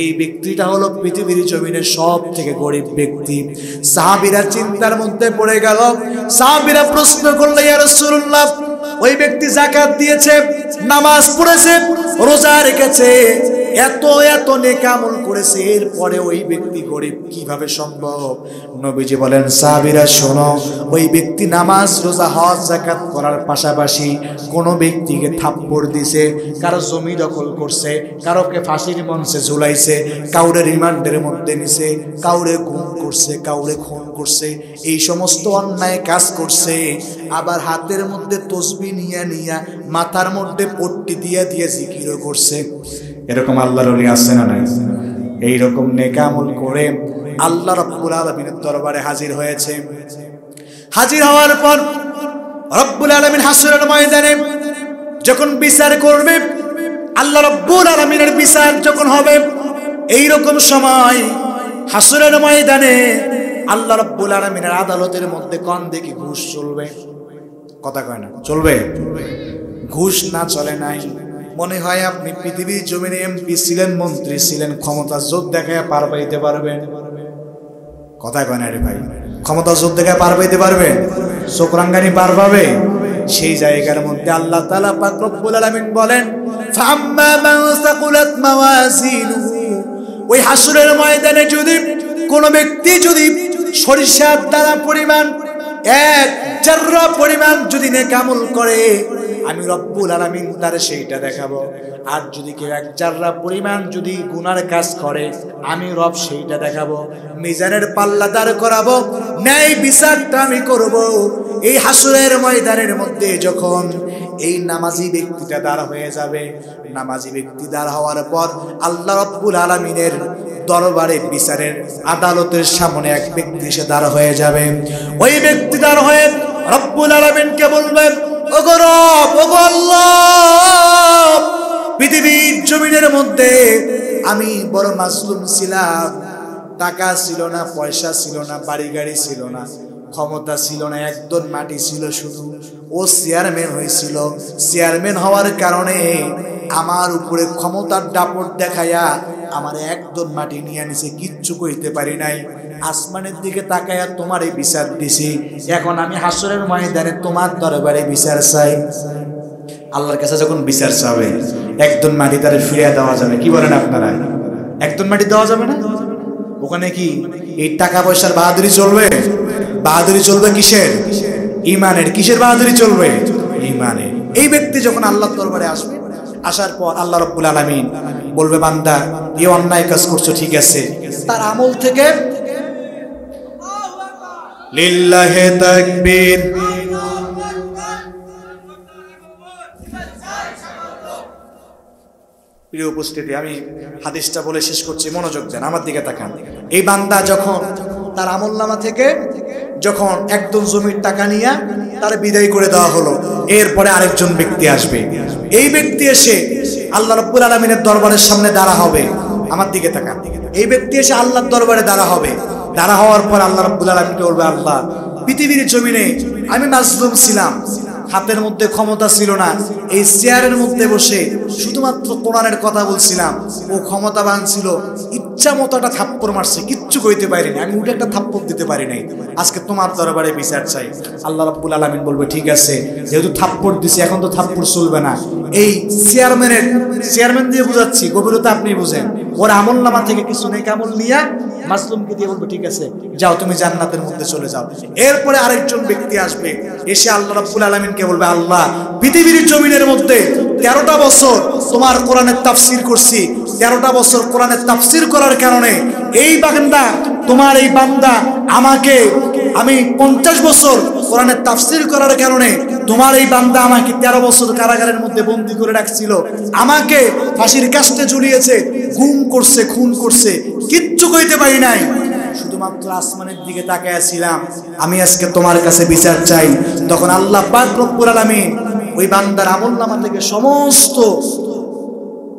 Speaker 1: এই ব্যক্তিটা হলো পৃথিবীর জমিনে সব থেকে গরিব ব্যক্তি। সাহাবীরা চিন্তার মধ্যে পড়ে গেল। সাহাবীরা প্রশ্ন করল, ইয়া রাসূলুল্লাহ, ওই ব্যক্তি যাকাত দিয়েছে, নামাজ পড়েছে, রোজা রেখেছে, এত এত নেক আমল করেছে, এরপরে ওই ব্যক্তি গরিব কিভাবে সম্ভব? নবীজি বলেন, সাহাবীরা শোনো, ওই ব্যক্তি নামাজ, রোজা, হজ, যাকাত করার পাশাপাশি কোনো ব্যক্তিকে থাপ্পড় দিছে, কারো জমি দখল করছে, কারোকে ফাঁসির মঞ্চে ঝুলাইছে, কাউরে রিমান্ডের মধ্যে নিছে, কাউরে গুম করছে, কাউরে খুন করছে, এই সমস্ত অন্যায় কাজ করছে। আবার হাতের মধ্যে তসবিহ নিয়া নিয়া মাথার মধ্যে পট্টি দিয়া দিয়ে জিকিরও করছে। এরকম আল্লাহর ওলি আছে না নাই? এইরকম নেক আমল করে আল্লাহ রাব্বুল আলামিনের দরবারে হাজির হয়েছে। হাজির হওয়ার পর রব্বুল আলামিন হাসরের ময়দানে যখন বিচার করবে, আল্লাহ রাব্বুল আলামিনের বিচার যখন হবে, এই রকম সময় হাসরের ময়দানে আল্লাহ রাব্বুল আলামিনের আদালতের মধ্যে কোন দেখি ঘুষ চলবে? কথা কয় না, চলবে? ঘুষ না চলে নাই? মনে হয় আপনি পৃথিবীর জমিনে এমপি ছিলেন, মন্ত্রী ছিলেন, ক্ষমতা জোর দেখায় পার পাইতে পারবেন? কথা কয় না রে ভাই, ক্ষমতা জোর দেখায় পার পাইতে পারবেন? চোখরাঙ্গানি পার পাবে? সেই জায়গার মধ্যে আল্লাহ তাআলা পাক রব্বুল আলামিন বলেন, ফাম্মা মান সাকুলাত মাওয়াজিনুহু, ওই হাসরের ময়দানে যদি কোনো ব্যক্তি যদি সরিষার দানা পরিমাণ, এক জাররা পরিমাণ যদি নেক আমল করে, আমি রব্বুল আলামিন তার সেইটা দেখাবো। আর যদি কেউ এক জাররা পরিমাণ যদি গুনার কাজ করে, আমি রব সেইটা দেখাবো। মিজানের পাল্লা দাঁড় করাবো, ন্যায় বিচারটা আমি করব। এই হাসরের ময়দানের মধ্যে যখন এই নামাজি ব্যক্তিটা দাঁড় হয়ে যাবে, নামাজি ব্যক্তি দাঁড় হওয়ার পর আল্লাহ রব্বুল আলামিনের দরবারে বিচারের আদালতের সামনে এক ব্যক্তি এসে দাঁড় হয়ে যাবে। ওই ব্যক্তি দাঁড় হয়ে রব্বুল আলামিনকে বলবেন, ওগো রব, ওগো আল্লাহ, পৃথিবীর জমিনের মধ্যে আমি বড় মাজলুম ছিলাম। টাকা ছিল না, পয়সা ছিল না, বাড়ি গাড়ি ছিল না, ক্ষমতা ছিল না, একদম মাটি ছিল শুধু। ও চেয়ারম্যান হয়েছিল, চেয়ারম্যান হওয়ার কারণে আমার উপরে ক্ষমতার দাপট দেখাইয়া আমার একদম মাটি নিয়ে নিছে, কিচ্ছু কইতে পারি নাই। আসমানের দিকে তাকাইয়া তোমার এই বিচার দিছি, এখন আমি হাসরের ময়দানে তোমার দরবারে বিচার চাই। আল্লাহর কাছে যখন বিচার চাবে, একদম মাটি তারে ফিরিয়ে দেওয়া যাবে। কি বলেন আপনারা? একদম মাটি দেওয়া যাবে না? ওখানে কি এই টাকা পয়সার বাহাদুরি চলবে? বাহাদুরি চলবে কিসের? ইমানের। কিসের বাহাদুরি চলবে? ইমানের। এই ব্যক্তি যখন আল্লাহর দরবারে আসবে, আসার পর আল্লাহ রাব্বুল আলামিন বলবে, বান্দা এই অন্যায় কাজ করছো, ঠিক আছে, তার আমল থেকে লিল্লাহি তাকবীর, প্রিয় উপস্থিতি, আমি হাদিসটা বলে শেষ করছি, মনোযোগ দেন, আমার দিকে তাকান। এই বান্দা যখন তার আমলনামা থেকে যখন একদম জমির টাকা নিয়ে তার বিদায় করে দেওয়া হলো, এরপরে আরেকজন ব্যক্তি আসবে। এই ব্যক্তি এসে আল্লাহ রাব্বুল আলামিনের দরবারের সামনে দাঁড়া হবে। আমার দিকে তাকান। এই ব্যক্তি এসে আল্লাহর দরবারে দাঁড়া হবে। দাঁড়া হওয়ার পর আল্লাহ রাব্বুল আলামিনকে বলবে, আল্লাহ, পৃথিবীর জমিনে আমি মাজলুম ছিলাম, হাতের মধ্যে ক্ষমতা ছিল না, এই চেয়ারের মধ্যে বসে শুধুমাত্র কোরআনের কথা বলছিলাম, ও ক্ষমতাবান ছিল, ইচ্ছা মতো একটা থাপ্পড় মারছে, কিচ্ছু কইতে পারিনি, আমি উঠে একটা থাপ্পড় দিতে পারি নাই, আজকে তোমার দরবারে বিচার চাই। আল্লাহ রাব্বুল আলামিন বলবে ঠিক আছে, যেহেতু থাপ্পড় দিছি এখন তো থাপ্পড় চলবে না, এই চেয়ারম্যান দিয়ে বুঝাচ্ছি, গভীরতা আপনি বুঝেন, ওর আমলনামা থেকে কিছু নেক আমল নিয়া মাসলুমকে দিয়ে বলবে ঠিক আছে যাও তুমি জান্নাতের মধ্যে চলে যাও। এরপরে আরেকজন ব্যক্তি আসবে, এসে আল্লাহ রাব্বুল আলামিনকে বলবে আল্লাহ পৃথিবীর জমিনের মধ্যে 13টা বছর তোমার কোরআনের তাফসীর করছি, 13টা বছর কোরআনের তাফসীর করার কারণে এই বান্দা, তোমার এই বান্দা আমাকে, আমি 50 বছর কোরআনের তাফসীর করার কারণে তোমার এই বান্দা আমাকে 13 বছর কারাগারের মধ্যে বন্দী করে রাখছিল, আমাকে ফাঁসির কাস্টে ঝুলিয়েছে, গুম করছে, খুন করছে, কিচ্ছু কইতে পারি নাই, শুধুমাত্র আসমানের দিকে তাকায় ছিলাম, আমি আজকে তোমার কাছে বিচার চাই। তখন আল্লাহ পাক রব্বুল আলামিন ওই বান্দার আমলনামা থেকে সমস্ত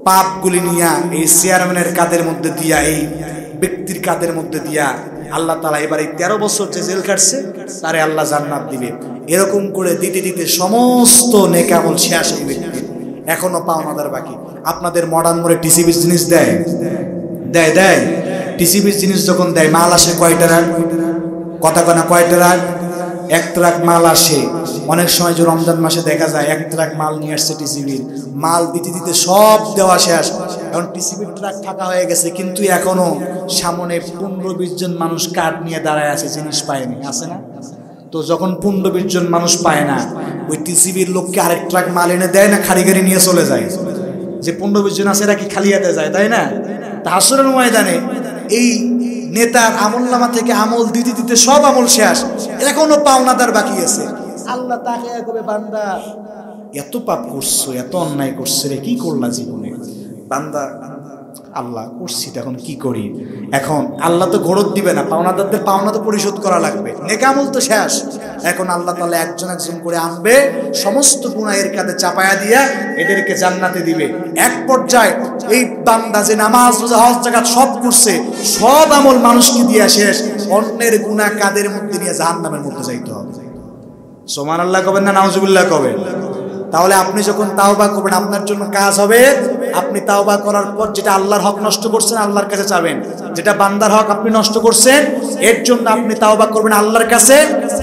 Speaker 1: পাপগুলি নিয়া এই চেয়ারম্যানের কাঁধের মধ্যে দিয়া, এই ব্যক্তির কাঁধের মধ্যে দিয়া আল্লাহ তাআলা এবার এই 13 বছর যে জেল কাটছে তারে আল্লাহ জান্নাত দিবে। এরকম করে দিতে দিতে সমস্ত নেক আমল শেষ এই ব্যক্তির, এখনো পাওনাদার বাকি। আপনাদের মডার্ন মোড়ে টিসিবির জিনিস দেয়, টিসিবির জিনিস যখন দেয় মাল আসে কয়টা রাখ, কথা কনা কয়টা রাখ, 1 ট্রাক মাল আসে। অনেক সময় যে রমজান মাসে দেখা যায় 1 ট্রাক মাল নিয়ে আসছে টিসিবির, মাল দিতে দিতে সব দেওয়া শেষ, এখন টিসিবির ট্রাক ফাঁকা হয়ে গেছে, কিন্তু এখনো সামনে 15-20 জন মানুষ কার্ড নিয়ে দাঁড়ায় আছে, জিনিস পায়নি, আছে না? তো যখন 15-20 জন মানুষ পায় না, ওই টিসিবির লোককে আরেক ট্রাক মাল এনে দেয় না, খাড়ি গাড়ি নিয়ে চলে যায়, যে 15-20 জন আছে এরা কি খালি হাতে যায়, তাই না? তা হাসরের ময়দানে এই নেতার আমলনামা থেকে আমল দিতে দিতে সব আমল শেষ, এখনো পাওনাদার বাকি আছে। আল্লাহ তাকে কবে বান্দা এত পাপ করছো, এত অন্যায় করছে রে, কি করলা জীবনে? বান্দা আল্লাহ করছি, এখন কি করি? এখন আল্লাহ তো ঘরত দিবে না, পাওনাদারদের পাওনা তো পরিশোধ করা লাগবে, নেক আমল তো শেষ। এখন আল্লাহ তাআলা একজন একজন করে আনবে, সমস্ত গুনাহ এর কাঁধে চাপায়া দিয়া এদেরকে জান্নাতে দিবে। এক পর্যায়ে এই বান্দা যে নামাজ রোজা হজ যাকাত সব করছে, সব আমল মানুষকে দিয়া শেষ, অন্যের গুনাহ কাঁধের মধ্যে নিয়ে জাহান্নামের মধ্যে যাইতে হবে। সুবহানাল্লাহ কবেন না নাউজুবিল্লাহ কবেন? তাহলে আপনি যখন তাওবা করবেন আপনার জন্য কাজ হবে, আপনি তাওবা করার পর যেটা আল্লাহর হক নষ্ট করছেন আল্লাহর কাছে চাবেন, যেটা বান্দার হক আপনি নষ্ট করছেন এর জন্য আপনি তাওবা করবেন আল্লাহর কাছে,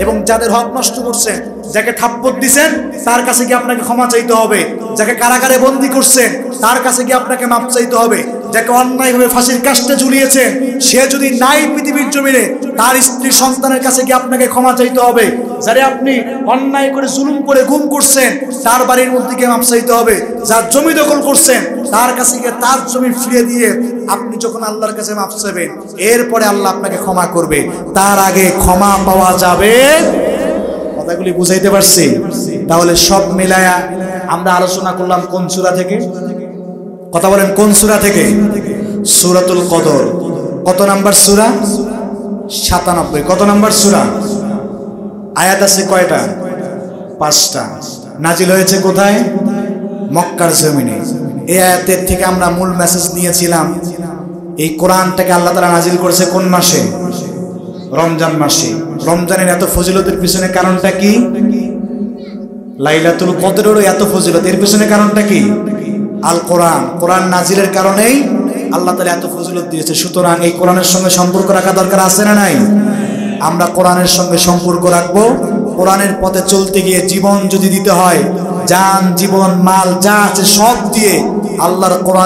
Speaker 1: এবং যাদের হক নষ্ট করছেন, যাকে থাপ্পড় দিবেন তার কাছে গিয়ে আপনাকে ক্ষমা চাইতে হবে, যাকে কারাগারে বন্দী করছেন তার কাছে গিয়ে আপনাকে মাপ চাইতে হবে, যাকে অন্যায়ভাবে ফাঁসির কাস্টে ঝুলিয়েছেন সে যদি নাই পৃথিবীর জমিনে তার স্ত্রী সন্তানের কাছে গিয়ে আপনাকে ক্ষমা চাইতে হবে, যারে আপনি অন্যায় করে জুলুম করে গুম করছেন তার বাড়ির মধ্যে গিয়ে মাপ চাইতে হবে, যার জমি দখল করছেন তার কাছে গিয়ে তার জমি ফিরিয়ে দিয়ে আপনি যখন আল্লাহর কাছে মাপ চাইবেন এরপরে আল্লাহ আপনাকে ক্ষমা করবে, তার আগে ক্ষমা পাওয়া যাবে। কথাগুলি বুঝাইতে পারছি? তাহলে সব মিলায়া আমরা আলোচনা করলাম কোন সূরা থেকে? কথা বলেন কোন সূরা থেকে? সূরাতুল কদর। কত নাম্বার সূরা? 97। কত নাম্বার সূরা? আয়াত আছে কয়টা? 5টা। নাজিল হয়েছে কোথায়? মক্কার জমিনে। এই আয়াতের থেকে আমরা মূল মেসেজ নিয়েছিলাম, এই কোরআনটাকে আল্লাহ তাআলা নাজিল করেছে কোন মাসে? রমজান মাসে। রমজানের এত ফজিলতের পিছনে কারণটা কি? লাইলাতুল কদরেরও এত ফজিলত, এর পিছনে কারণটা কি? আল কোরআন। কোরআন নাজিলের কারণেই আল্লাহ তাআলা এত ফজিলত দিয়েছে। সুতরাং এই কোরআনের সঙ্গে সম্পর্ক রাখা দরকার আছে না নাই? আমরা কোরআনের সঙ্গে সম্পর্ক রাখবো। কোরআনের পথে চলতে গিয়ে জীবন যদি দিতে হয়, জান জীবন মাল যা আছে সব দিয়ে আল্লাহর কোরআনের